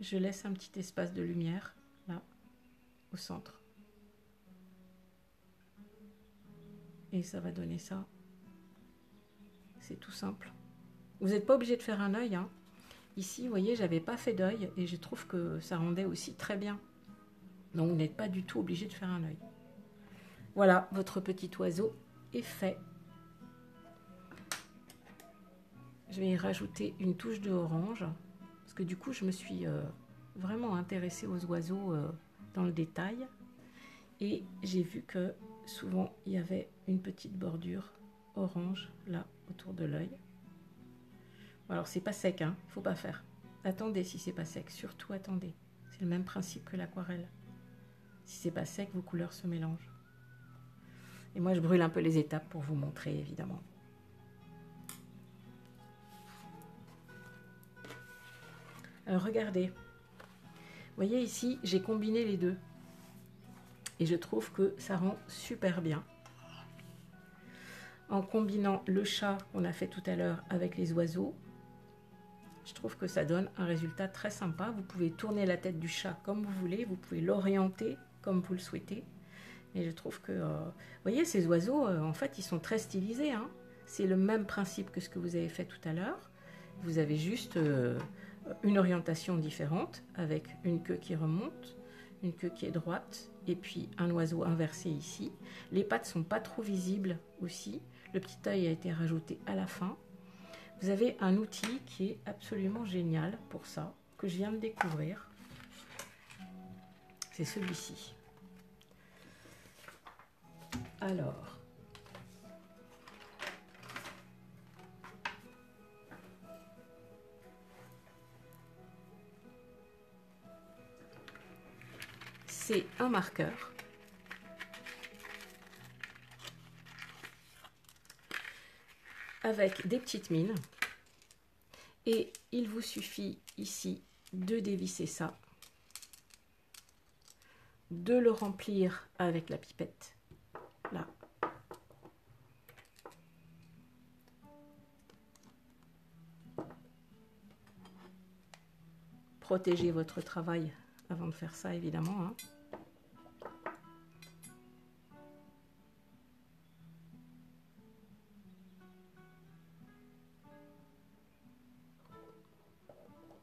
Je laisse un petit espace de lumière, là, au centre. Et ça va donner ça. C'est tout simple. Vous n'êtes pas obligé de faire un œil, hein. Ici, vous voyez, j'avais pas fait d'œil et je trouve que ça rendait aussi très bien. Donc, vous n'êtes pas du tout obligé de faire un œil. Voilà, votre petit oiseau est fait. Je vais y rajouter une touche de orange parce que du coup, je me suis vraiment intéressée aux oiseaux dans le détail. Et j'ai vu que souvent, il y avait une petite bordure orange là autour de l'œil. Alors c'est pas sec, hein, faut pas faire. Attendez si c'est pas sec, surtout attendez. C'est le même principe que l'aquarelle. Si c'est pas sec, vos couleurs se mélangent. Et moi je brûle un peu les étapes pour vous montrer évidemment. Alors regardez. Vous voyez ici, j'ai combiné les deux. Et je trouve que ça rend super bien. En combinant le chat qu'on a fait tout à l'heure avec les oiseaux. Je trouve que ça donne un résultat très sympa. Vous pouvez tourner la tête du chat comme vous voulez, vous pouvez l'orienter comme vous le souhaitez. Et je trouve que, vous voyez, ces oiseaux, en fait, ils sont très stylisés, hein. C'est le même principe que ce que vous avez fait tout à l'heure. Vous avez juste une orientation différente avec une queue qui remonte, une queue qui est droite et puis un oiseau inversé ici. Les pattes sont pas trop visibles aussi. Le petit œil a été rajouté à la fin. Vous avez un outil qui est absolument génial pour ça, que je viens de découvrir. C'est celui-ci. Alors, c'est un marqueur avec des petites mines et il vous suffit ici de dévisser ça, de le remplir avec la pipette là. Protégez votre travail avant de faire ça évidemment, hein.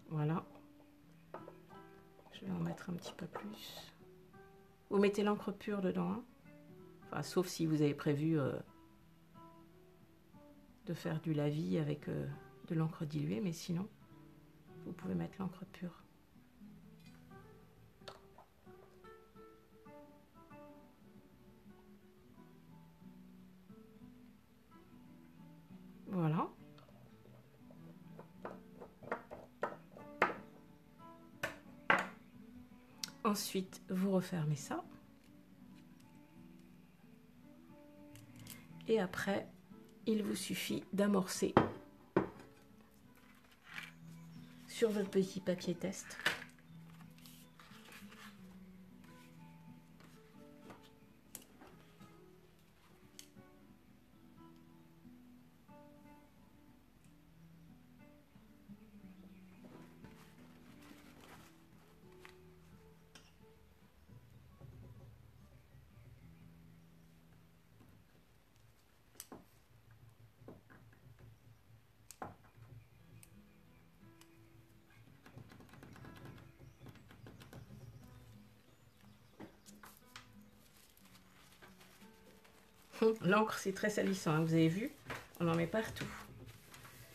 Voilà, je vais en mettre un petit peu plus. Vous mettez l'encre pure dedans, hein. Enfin, sauf si vous avez prévu de faire du lavis avec de l'encre diluée, mais sinon, vous pouvez mettre l'encre pure. Voilà. Ensuite, vous refermez ça. Et après, il vous suffit d'amorcer sur votre petit papier test. L'encre, c'est très salissant, hein, vous avez vu, on en met partout.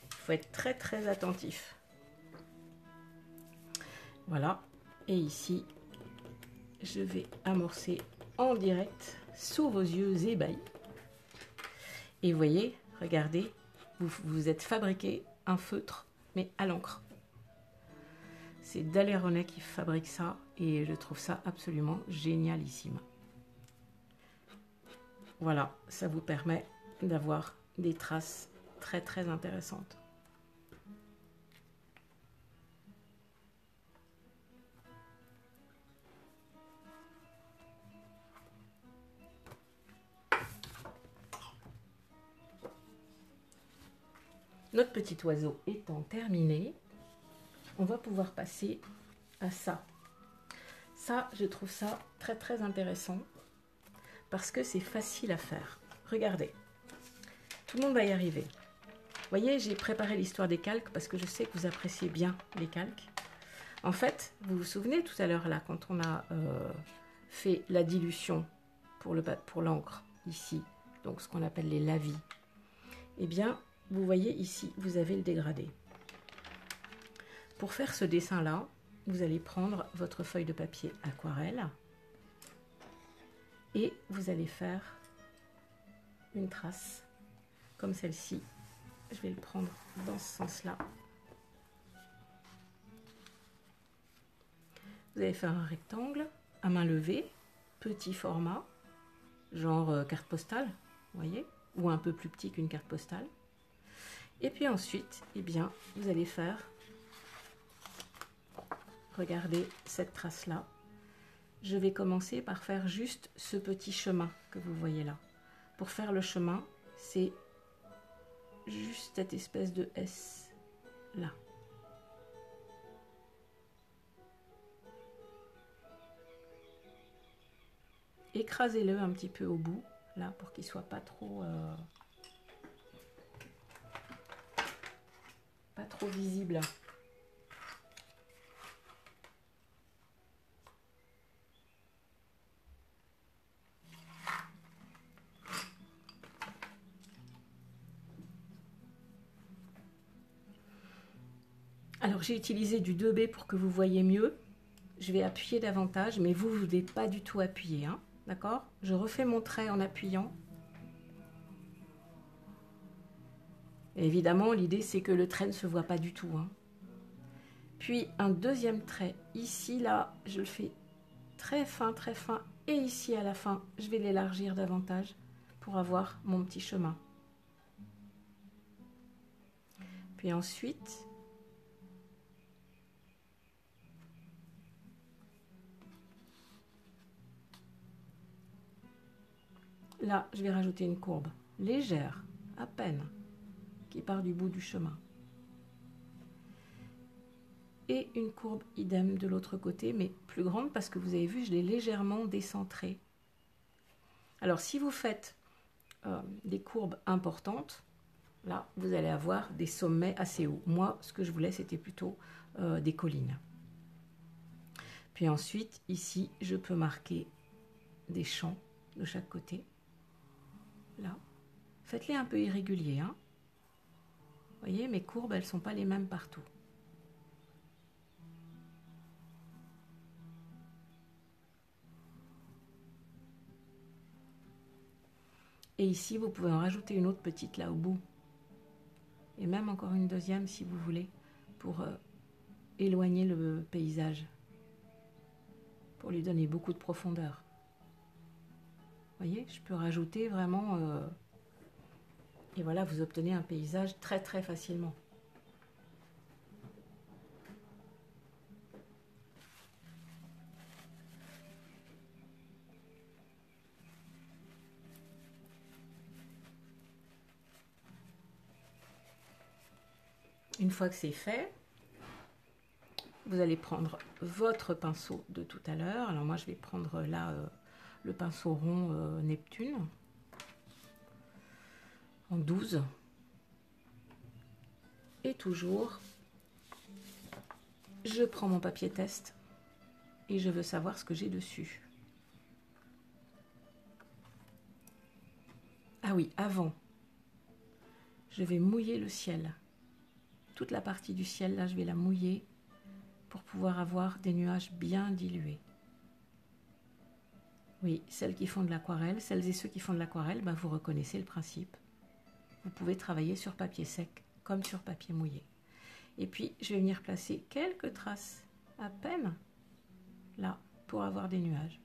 Il faut être très très attentif. Voilà, et ici, je vais amorcer en direct sous vos yeux ébahis. Et vous voyez, regardez, vous êtes fabriqué un feutre, mais à l'encre. C'est Daler-Rowney qui fabrique ça, et je trouve ça absolument génialissime. Voilà, ça vous permet d'avoir des traces très très intéressantes. Notre petit oiseau étant terminé, on va pouvoir passer à ça. Ça, je trouve ça très très intéressant parce que c'est facile à faire. Regardez, tout le monde va y arriver. Vous voyez, j'ai préparé l'histoire des calques parce que je sais que vous appréciez bien les calques. En fait, vous vous souvenez tout à l'heure là, quand on a fait la dilution pour l'encre ici, donc ce qu'on appelle les lavis, eh bien, vous voyez ici, vous avez le dégradé. Pour faire ce dessin-là, vous allez prendre votre feuille de papier aquarelle et vous allez faire une trace comme celle-ci. Je vais le prendre dans ce sens-là. Vous allez faire un rectangle à main levée, petit format, genre carte postale, vous voyez, ou un peu plus petit qu'une carte postale. Et puis ensuite, eh bien, vous allez faire, regardez cette trace-là. Je vais commencer par faire juste ce petit chemin que vous voyez là. Pour faire le chemin, c'est juste cette espèce de S là. écrasez-le un petit peu au bout, là, pour qu'il ne soit pas trop visible. Alors j'ai utilisé du 2B pour que vous voyez mieux. Je vais appuyer davantage, mais vous n'êtes pas du tout appuyé, hein, d'accord? Je refais mon trait en appuyant. Et évidemment, l'idée c'est que le trait ne se voit pas du tout, hein. Puis un deuxième trait ici, là, je le fais très fin, et ici à la fin, je vais l'élargir davantage pour avoir mon petit chemin. Puis ensuite, là, je vais rajouter une courbe légère, à peine, qui part du bout du chemin. Et une courbe idem de l'autre côté, mais plus grande parce que vous avez vu, je l'ai légèrement décentrée. Alors, si vous faites des courbes importantes, là, vous allez avoir des sommets assez hauts. Moi, ce que je voulais, c'était plutôt des collines. Puis ensuite, ici, je peux marquer des champs de chaque côté. Là. Faites-les un peu irréguliers, hein. Vous voyez, mes courbes, elles ne sont pas les mêmes partout. Et ici, vous pouvez en rajouter une autre petite là au bout. Et même encore une deuxième si vous voulez, pour éloigner le paysage. Pour lui donner beaucoup de profondeur. Vous voyez, je peux rajouter vraiment... et voilà, vous obtenez un paysage très très facilement. Une fois que c'est fait, vous allez prendre votre pinceau de tout à l'heure. Alors moi, je vais prendre là le pinceau rond Neptune en 12. Et toujours, je prends mon papier test et je veux savoir ce que j'ai dessus. Ah oui, avant, je vais mouiller le ciel. Toute la partie du ciel, là, je vais la mouiller pour pouvoir avoir des nuages bien dilués. Oui, celles qui font de l'aquarelle, celles et ceux qui font de l'aquarelle, ben vous reconnaissez le principe. Vous pouvez travailler sur papier sec comme sur papier mouillé. Et puis, je vais venir placer quelques traces à peine là pour avoir des nuages,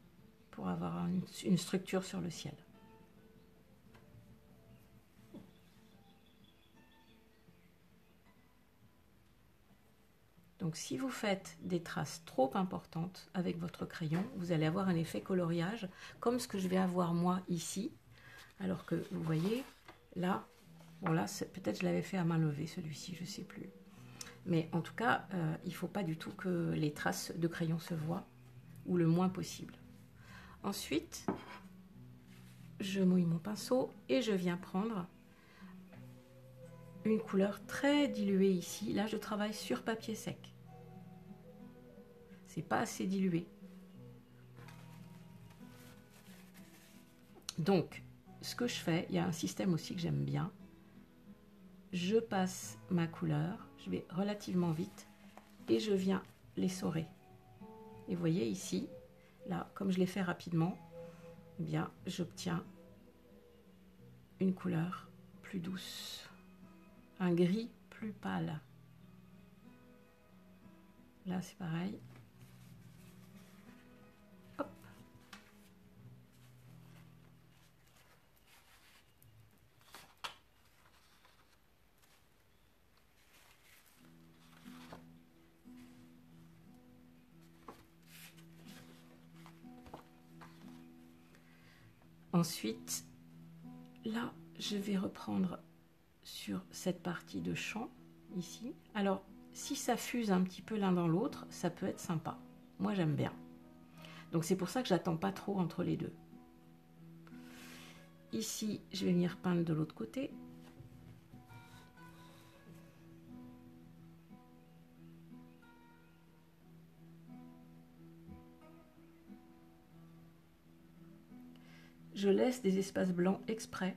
pour avoir une structure sur le ciel. Donc si vous faites des traces trop importantes avec votre crayon, vous allez avoir un effet coloriage, comme ce que je vais avoir moi ici. Alors que vous voyez, là, bon là, peut-être je l'avais fait à main levée celui-ci, je ne sais plus. Mais en tout cas, il ne faut pas du tout que les traces de crayon se voient, ou le moins possible. Ensuite, je mouille mon pinceau et je viens prendre une couleur très diluée ici. Là, je travaille sur papier sec. C'est pas assez dilué. Donc, ce que je fais, il y a un système aussi que j'aime bien. Je passe ma couleur, je vais relativement vite et je viens l'essorer. Et vous voyez ici, là, comme je l'ai fait rapidement, eh bien, j'obtiens une couleur plus douce, un gris plus pâle. Là, c'est pareil. Hop. Ensuite, là, je vais reprendre sur cette partie de champ, ici. Alors, si ça fuse un petit peu l'un dans l'autre, ça peut être sympa. Moi, j'aime bien. Donc, c'est pour ça que j'attends pas trop entre les deux. Ici, je vais venir peindre de l'autre côté. Je laisse des espaces blancs exprès.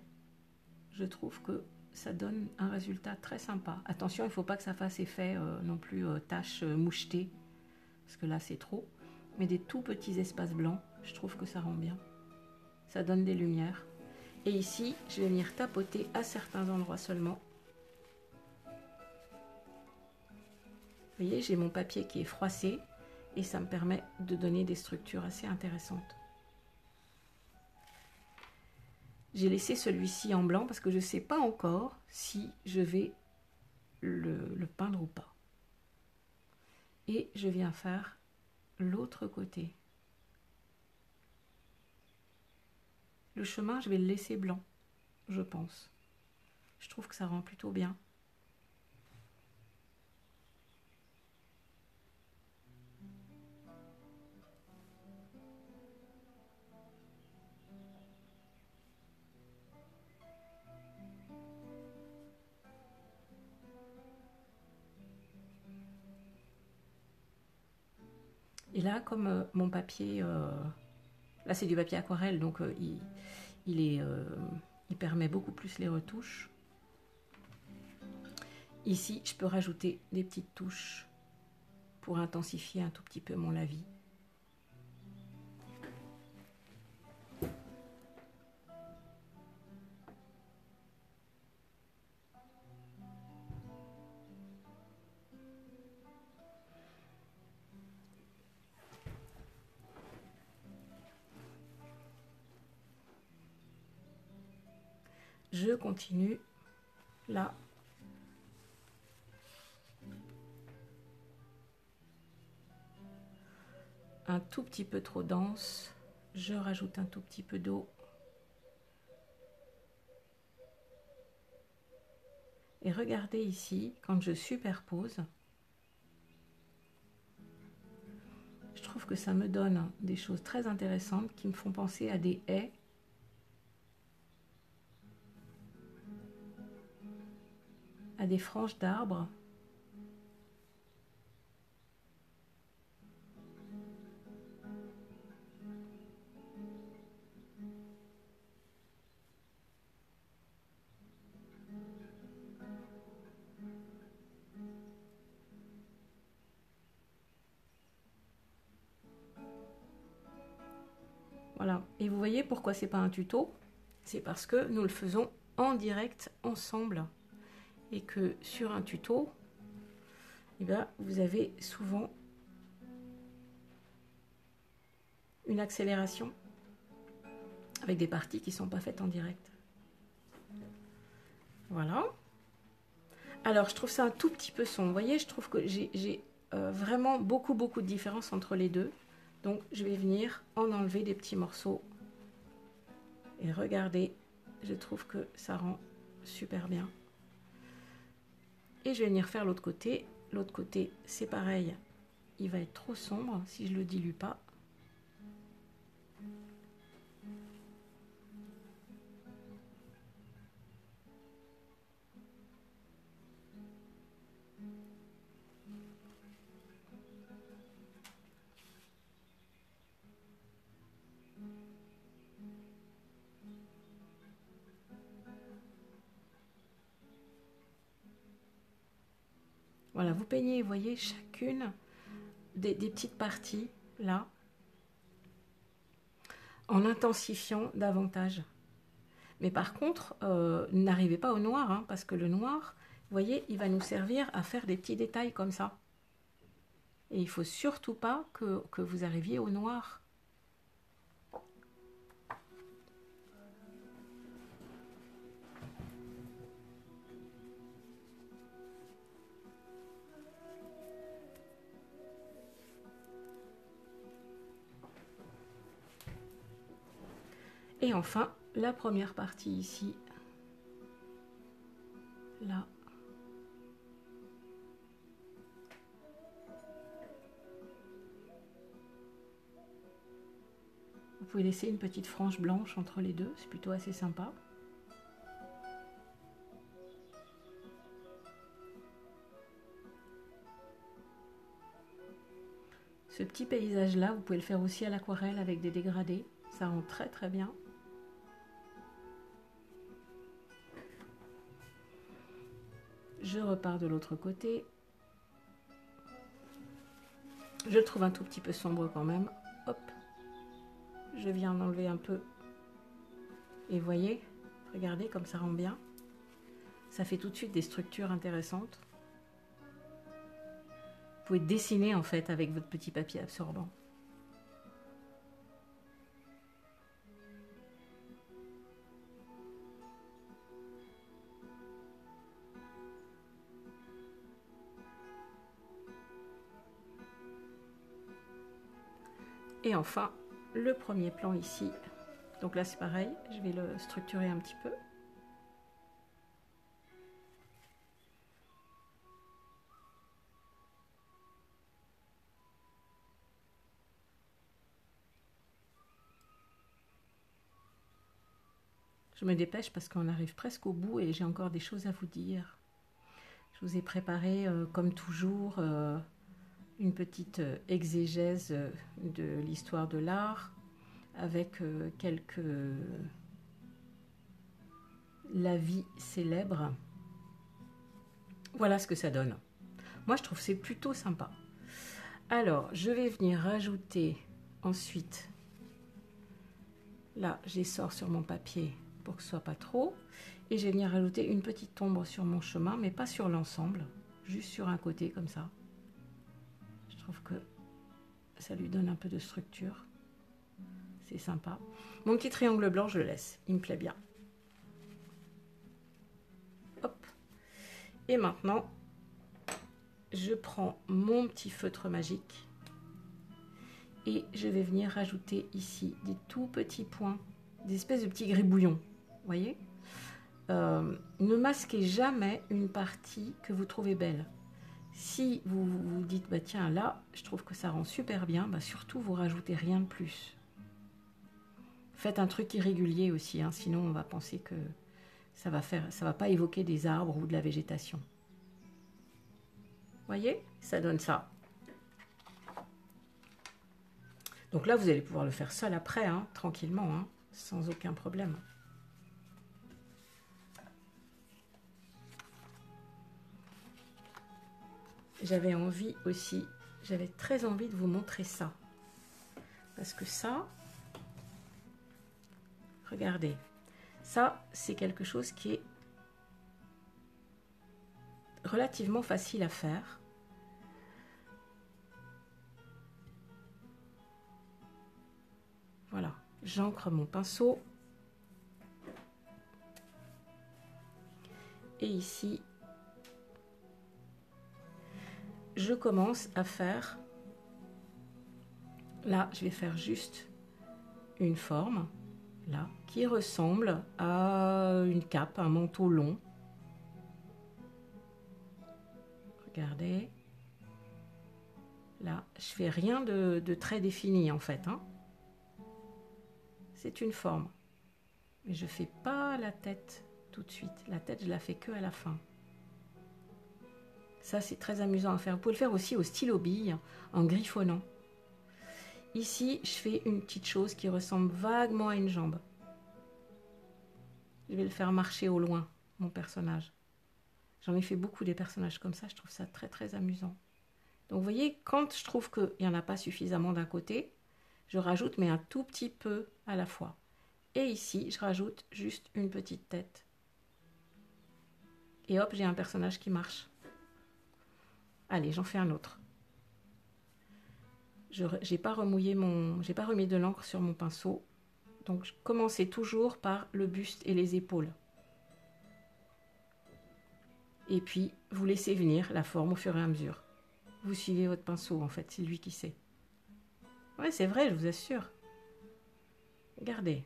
Je trouve que ça donne un résultat très sympa. Attention, il ne faut pas que ça fasse effet non plus tache mouchetée, parce que là c'est trop. Mais des tout petits espaces blancs, je trouve que ça rend bien. Ça donne des lumières. Et ici, je vais venir tapoter à certains endroits seulement. Vous voyez, j'ai mon papier qui est froissé et ça me permet de donner des structures assez intéressantes. J'ai laissé celui-ci en blanc parce que je ne sais pas encore si je vais le peindre ou pas. Et je viens faire l'autre côté. Le chemin, je vais le laisser blanc, je pense. Je trouve que ça rend plutôt bien. Et là, comme mon papier, là c'est du papier aquarelle, donc il permet beaucoup plus les retouches. Ici, je peux rajouter des petites touches pour intensifier un tout petit peu mon lavis. Je continue là. Un tout petit peu trop dense. Je rajoute un tout petit peu d'eau. Et regardez ici, quand je superpose, je trouve que ça me donne des choses très intéressantes qui me font penser à des haies. À des franges d'arbres. Voilà, et vous voyez pourquoi c'est pas un tuto? C'est parce que nous le faisons en direct ensemble et que sur un tuto, eh bien, vous avez souvent une accélération avec des parties qui ne sont pas faites en direct. Voilà. Alors, je trouve ça un tout petit peu sombre. Vous voyez, je trouve que j'ai vraiment beaucoup de différence entre les deux. Donc, je vais venir en enlever des petits morceaux. Et regardez, je trouve que ça rend super bien. Et je vais venir faire l'autre côté. L'autre côté, c'est pareil. Il va être trop sombre si je ne le dilue pas. Voilà, vous peignez, vous voyez, chacune des petites parties, là, en intensifiant davantage. Mais par contre, n'arrivez pas au noir, hein, parce que le noir, vous voyez, il va nous servir à faire des petits détails comme ça. Et il ne faut surtout pas que vous arriviez au noir. Et enfin, la première partie ici, là. Vous pouvez laisser une petite frange blanche entre les deux, c'est plutôt assez sympa. Ce petit paysage-là, vous pouvez le faire aussi à l'aquarelle avec des dégradés. Ça rend très très bien. Je repars de l'autre côté. Je le trouve un tout petit peu sombre quand même. Hop. Je viens en enlever un peu. Et voyez, regardez comme ça rend bien. Ça fait tout de suite des structures intéressantes. Vous pouvez dessiner en fait avec votre petit papier absorbant. Et enfin, le premier plan ici. Donc là c'est pareil, je vais le structurer un petit peu. Je me dépêche parce qu'on arrive presque au bout et j'ai encore des choses à vous dire. Je vous ai préparé, comme toujours, une petite exégèse de l'histoire de l'art avec quelques la vie célèbre. Voilà ce que ça donne. Moi, je trouve que c'est plutôt sympa. Alors, je vais venir rajouter ensuite, là, j'essore sur mon papier pour que ce soit pas trop, et je vais venir rajouter une petite ombre sur mon chemin, mais pas sur l'ensemble, juste sur un côté comme ça. Je trouve que ça lui donne un peu de structure. C'est sympa. Mon petit triangle blanc, je le laisse, il me plaît bien. Hop. Et maintenant, je prends mon petit feutre magique et je vais venir rajouter ici des tout petits points, des espèces de petits gribouillons. Vous voyez, ne masquez jamais une partie que vous trouvez belle. Si vous vous dites, bah tiens, là, je trouve que ça rend super bien, bah surtout, vous rajoutez rien de plus. Faites un truc irrégulier aussi, hein, sinon on va penser que ça va pas évoquer des arbres ou de la végétation. Vous voyez, ça donne ça. Donc là, vous allez pouvoir le faire seul après, hein, tranquillement, hein, sans aucun problème. J'avais envie aussi, j'avais très envie de vous montrer ça. Parce que ça, regardez, ça, c'est quelque chose qui est relativement facile à faire. Voilà, j'ancre mon pinceau. Et ici, je commence à faire, là, je vais faire juste une forme, là, qui ressemble à une cape, un manteau long. Regardez. Là, je fais rien de très défini en fait, hein. C'est une forme. Mais je fais pas la tête tout de suite. La tête, je la fais que à la fin. Ça, c'est très amusant à faire. Vous pouvez le faire aussi au stylo bille, en griffonnant. Ici, je fais une petite chose qui ressemble vaguement à une jambe. Je vais le faire marcher au loin, mon personnage. J'en ai fait beaucoup des personnages comme ça, je trouve ça très très amusant. Donc vous voyez, quand je trouve qu'il n'y en a pas suffisamment d'un côté, je rajoute mais un tout petit peu à la fois. Et ici, je rajoute juste une petite tête. Et hop, j'ai un personnage qui marche. Allez, j'en fais un autre. Je n'ai pas remouillé j'ai pas remis de l'encre sur mon pinceau. Donc, commencez toujours par le buste et les épaules. Et puis, vous laissez venir la forme au fur et à mesure. Vous suivez votre pinceau, en fait, c'est lui qui sait. Ouais, c'est vrai, je vous assure. Regardez.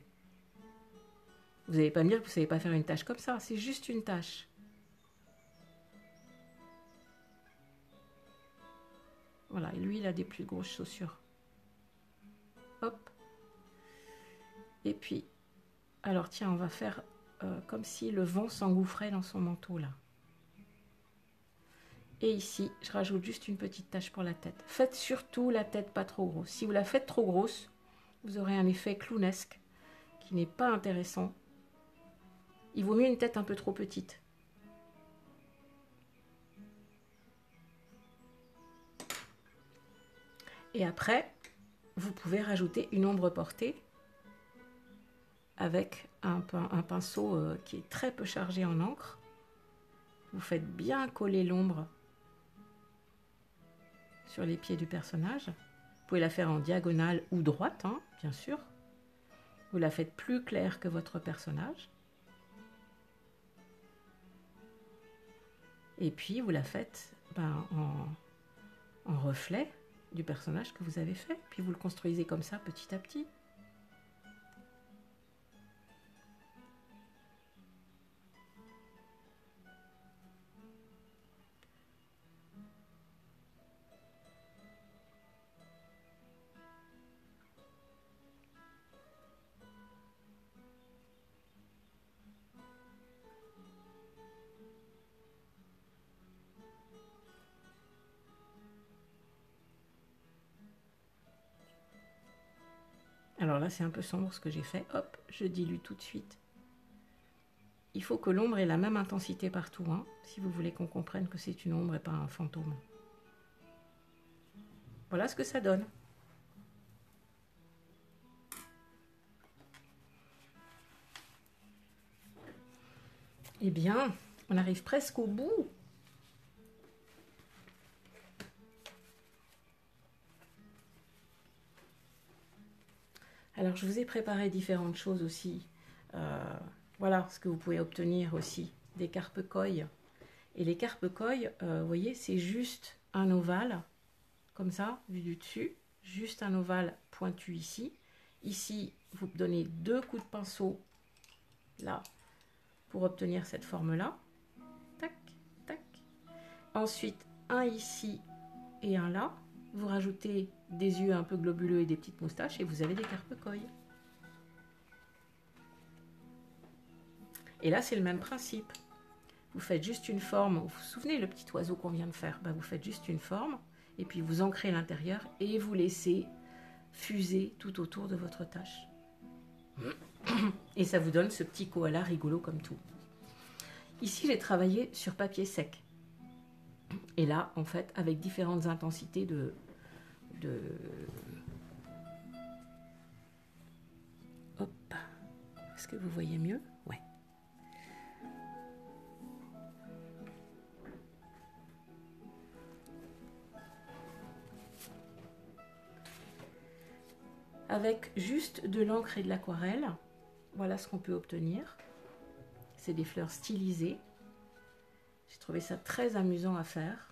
Vous n'allez pas me dire que vous ne savez pas faire une tâche comme ça, c'est juste une tâche. Voilà, et lui, il a des plus grosses chaussures. Hop. Et puis, alors tiens, on va faire comme si le vent s'engouffrait dans son manteau là. Et ici, je rajoute juste une petite tache pour la tête. Faites surtout la tête pas trop grosse. Si vous la faites trop grosse, vous aurez un effet clownesque qui n'est pas intéressant. Il vaut mieux une tête un peu trop petite. Et après, vous pouvez rajouter une ombre portée avec un pinceau qui est très peu chargé en encre. Vous faites bien coller l'ombre sur les pieds du personnage. Vous pouvez la faire en diagonale ou droite, hein, bien sûr. Vous la faites plus claire que votre personnage. Et puis vous la faites en reflet du personnage que vous avez fait. Puis vous le construisez comme ça petit à petit. Alors là, c'est un peu sombre ce que j'ai fait. Hop, je dilue tout de suite. Il faut que l'ombre ait la même intensité partout, hein, si vous voulez qu'on comprenne que c'est une ombre et pas un fantôme. Voilà ce que ça donne. Eh bien, on arrive presque au bout. Alors, je vous ai préparé différentes choses aussi. Voilà ce que vous pouvez obtenir aussi. Des carpe-coilles. Et les carpe-coilles, vous voyez, c'est juste un ovale, comme ça, vu du dessus. Juste un ovale pointu ici. Ici, vous donnez 2 coups de pinceau, là, pour obtenir cette forme-là. Tac, tac. Ensuite, un ici et un là. Vous rajoutez des yeux un peu globuleux et des petites moustaches et vous avez des carpe-coilles. Et là, c'est le même principe. Vous faites juste une forme. Vous vous souvenez le petit oiseau qu'on vient de faire? Vous faites juste une forme et puis vous ancrez l'intérieur et vous laissez fuser tout autour de votre tâche. Et ça vous donne ce petit koala rigolo comme tout. Ici, j'ai travaillé sur papier sec. Et là, en fait, avec différentes intensités de... Hop. Est-ce que vous voyez mieux? Ouais. Avec juste de l'encre et de l'aquarelle, voilà ce qu'on peut obtenir. C'est des fleurs stylisées. J'ai trouvé ça très amusant à faire.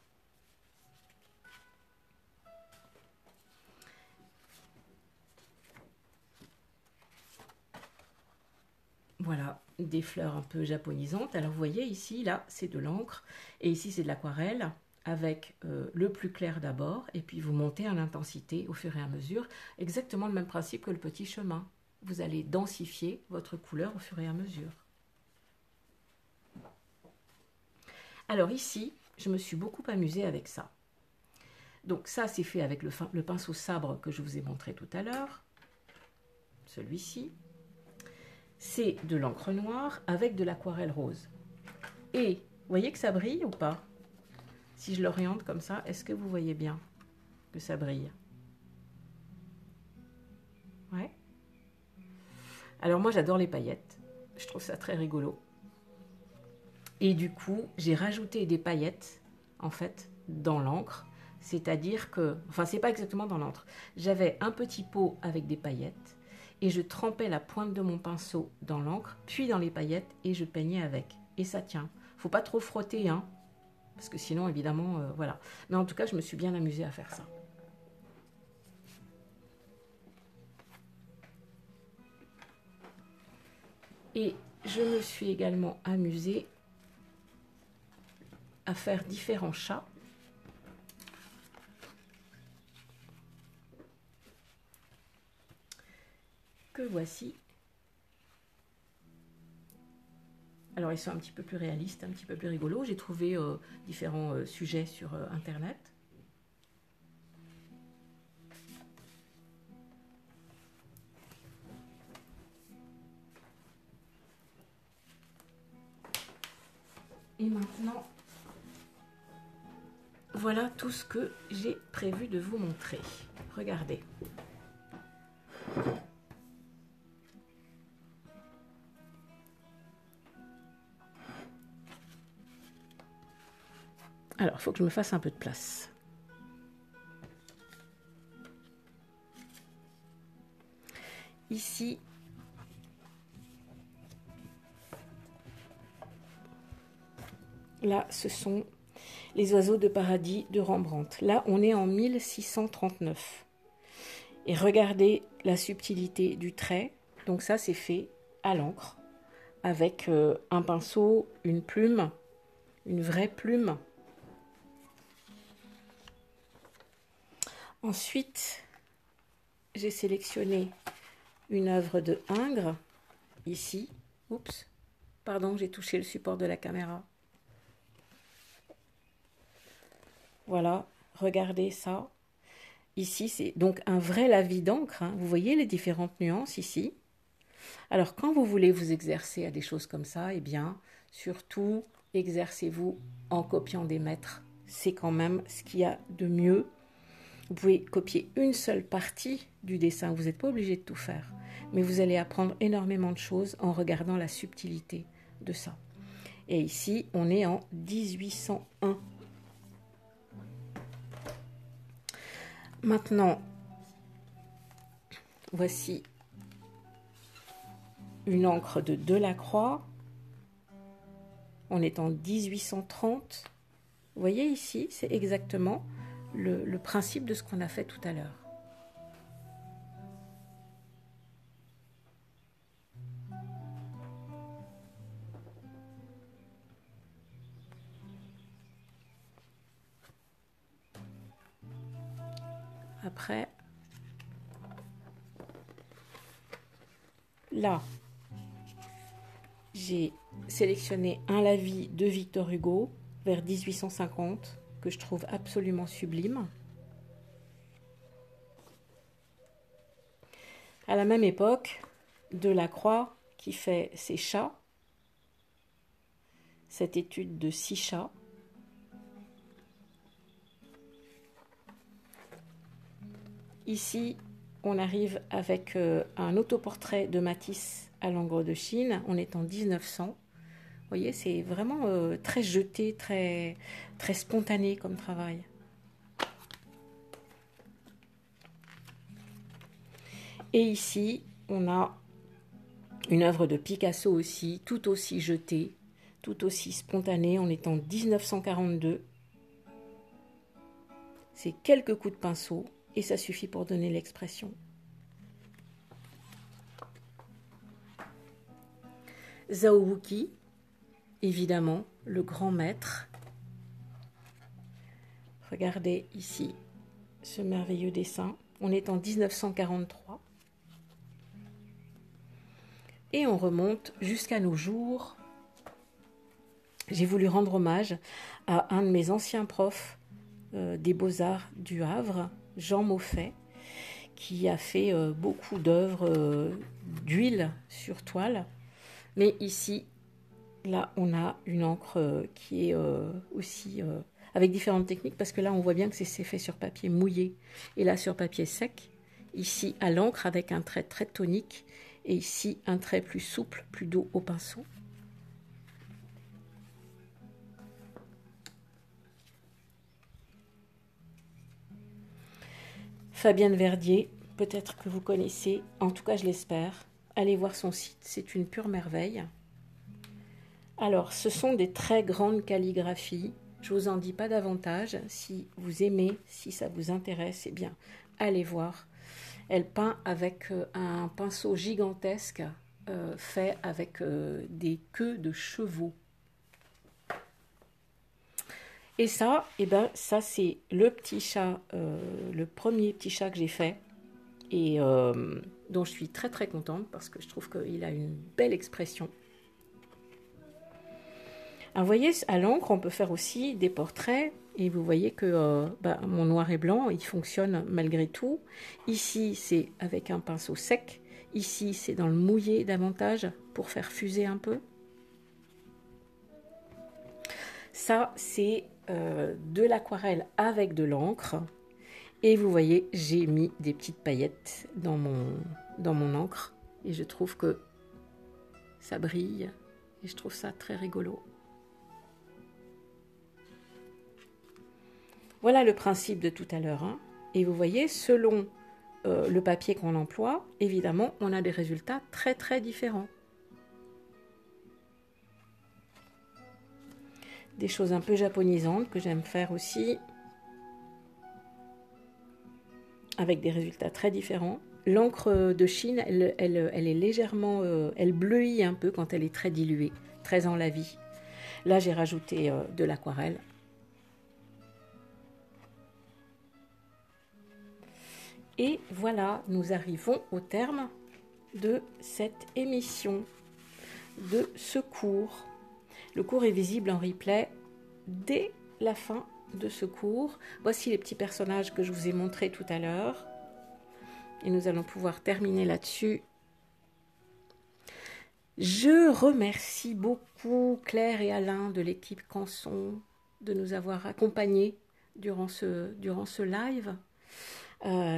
Voilà, des fleurs un peu japonisantes. Alors vous voyez ici, là, c'est de l'encre. Et ici, c'est de l'aquarelle avec le plus clair d'abord. Et puis vous montez en intensité au fur et à mesure. Exactement le même principe que le petit chemin. Vous allez densifier votre couleur au fur et à mesure. Alors ici, je me suis beaucoup amusée avec ça. Donc ça, c'est fait avec le pinceau sabre que je vous ai montré tout à l'heure. Celui-ci. C'est de l'encre noire avec de l'aquarelle rose. Et vous voyez que ça brille ou pas? Si je l'oriente comme ça, est-ce que vous voyez bien que ça brille? Ouais. Alors moi, j'adore les paillettes. Je trouve ça très rigolo. Et du coup, j'ai rajouté des paillettes, en fait, dans l'encre. C'est-à-dire que... Enfin, c'est pas exactement dans l'encre. J'avais un petit pot avec des paillettes et je trempais la pointe de mon pinceau dans l'encre, puis dans les paillettes et je peignais avec. Et ça tient. Faut pas trop frotter, hein, parce que sinon, évidemment, voilà. Mais en tout cas, je me suis bien amusée à faire ça. Et je me suis également amusée à faire différents chats. Que voici Alors, ils sont un petit peu plus réalistes, un petit peu plus rigolos. J'ai trouvé différents sujets sur Internet. Et maintenant, voilà tout ce que j'ai prévu de vous montrer. Regardez. Alors, il faut que je me fasse un peu de place. Ici, là, ce sont les oiseaux de paradis de Rembrandt. Là, on est en 1639. Et regardez la subtilité du trait. Donc ça, c'est fait à l'encre, avec un pinceau, une plume, une vraie plume. Ensuite, j'ai sélectionné une œuvre de Ingres, ici. Oups, pardon, j'ai touché le support de la caméra. Voilà, regardez ça. Ici, c'est donc un vrai lavis d'encre. Hein. Vous voyez les différentes nuances ici. Alors, quand vous voulez vous exercer à des choses comme ça, eh bien, surtout, exercez-vous en copiant des maîtres. C'est quand même ce qu'il y a de mieux. Vous pouvez copier une seule partie du dessin. Vous n'êtes pas obligé de tout faire. Mais vous allez apprendre énormément de choses en regardant la subtilité de ça. Et ici, on est en 1801. Maintenant, voici une encre de Delacroix. On est en 1830. Vous voyez ici, c'est exactement le principe de ce qu'on a fait tout à l'heure. Après, là, j'ai sélectionné un lavis de Victor Hugo vers 1850 que je trouve absolument sublime. À la même époque, Delacroix qui fait ses chats, cette étude de 6 chats. Ici, on arrive avec un autoportrait de Matisse à l'encre de Chine. On est en 1900. Vous voyez, c'est vraiment très jeté, très spontané comme travail. Et ici, on a une œuvre de Picasso aussi, tout aussi jetée, tout aussi spontanée. On est en 1942. C'est quelques coups de pinceau et ça suffit pour donner l'expression. Zhao Wuqi, évidemment, le grand maître. Regardez ici ce merveilleux dessin. On est en 1943. Et on remonte jusqu'à nos jours. J'ai voulu rendre hommage à un de mes anciens profs des Beaux-Arts du Havre, Jean Moffet, qui a fait beaucoup d'œuvres d'huile sur toile. Mais ici, là, on a une encre qui est aussi avec différentes techniques, parce que là, on voit bien que c'est fait sur papier mouillé et là, sur papier sec. Ici, à l'encre, avec un trait très tonique, et ici, un trait plus souple, plus doux au pinceau. Fabienne Verdier, peut-être que vous connaissez, en tout cas, je l'espère. Allez voir son site, c'est une pure merveille. Alors, ce sont des très grandes calligraphies. Je ne vous en dis pas davantage. Si vous aimez, si ça vous intéresse, eh bien, allez voir. Elle peint avec un pinceau gigantesque fait avec des queues de chevaux. Et ça, eh ben, ça c'est le petit chat, le premier petit chat que j'ai fait et dont je suis très très contente parce que je trouve qu'il a une belle expression. Alors, vous voyez, à l'encre, on peut faire aussi des portraits. Et vous voyez que mon noir et blanc, il fonctionne malgré tout. Ici, c'est avec un pinceau sec. Ici, c'est dans le mouillé davantage pour faire fuser un peu. Ça, c'est de l'aquarelle avec de l'encre. Et vous voyez, j'ai mis des petites paillettes dans mon encre. Et je trouve que ça brille. Et je trouve ça très rigolo. Voilà le principe de tout à l'heure. Hein. Et vous voyez, selon le papier qu'on emploie, évidemment, on a des résultats très très différents. Des choses un peu japonisantes que j'aime faire aussi, avec des résultats très différents. L'encre de Chine, elle est légèrement, elle bleuit un peu quand elle est très diluée, très en la vie. Là, j'ai rajouté de l'aquarelle. Et voilà, nous arrivons au terme de cette émission, de ce cours. Le cours est visible en replay dès la fin de ce cours. Voici les petits personnages que je vous ai montrés tout à l'heure. Et nous allons pouvoir terminer là-dessus. Je remercie beaucoup Claire et Alain de l'équipe Canson de nous avoir accompagnés durant ce live.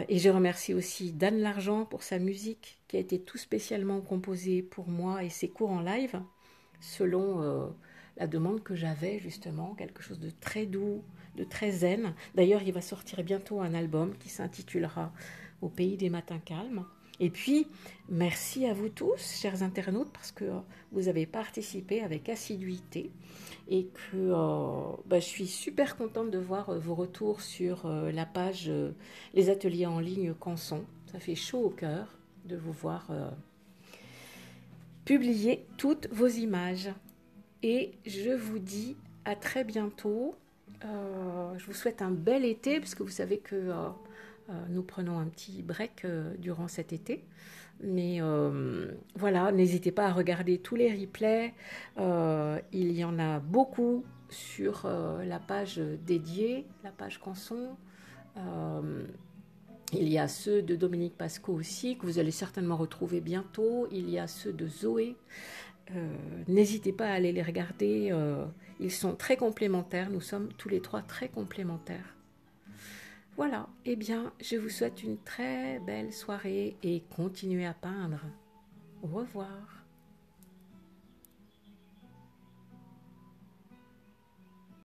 Et je remercie aussi Dan Largent pour sa musique qui a été tout spécialement composée pour moi et ses cours en live selon la demande que j'avais justement, quelque chose de très doux, de très zen. D'ailleurs, il va sortir bientôt un album qui s'intitulera Au pays des matins calmes. Et puis, merci à vous tous, chers internautes, parce que vous avez participé avec assiduité et que je suis super contente de voir vos retours sur la page Les ateliers en ligne Canson. Ça fait chaud au cœur de vous voir publier toutes vos images. Et je vous dis à très bientôt. Je vous souhaite un bel été, parce que vous savez que nous prenons un petit break durant cet été. Mais voilà, n'hésitez pas à regarder tous les replays. Il y en a beaucoup sur la page dédiée, la page Canson. Il y a ceux de Dominique Pasco aussi, que vous allez certainement retrouver bientôt. Il y a ceux de Zoé. N'hésitez pas à aller les regarder. Ils sont très complémentaires. Nous sommes tous les trois très complémentaires. Voilà, eh bien, je vous souhaite une très belle soirée et continuez à peindre. Au revoir.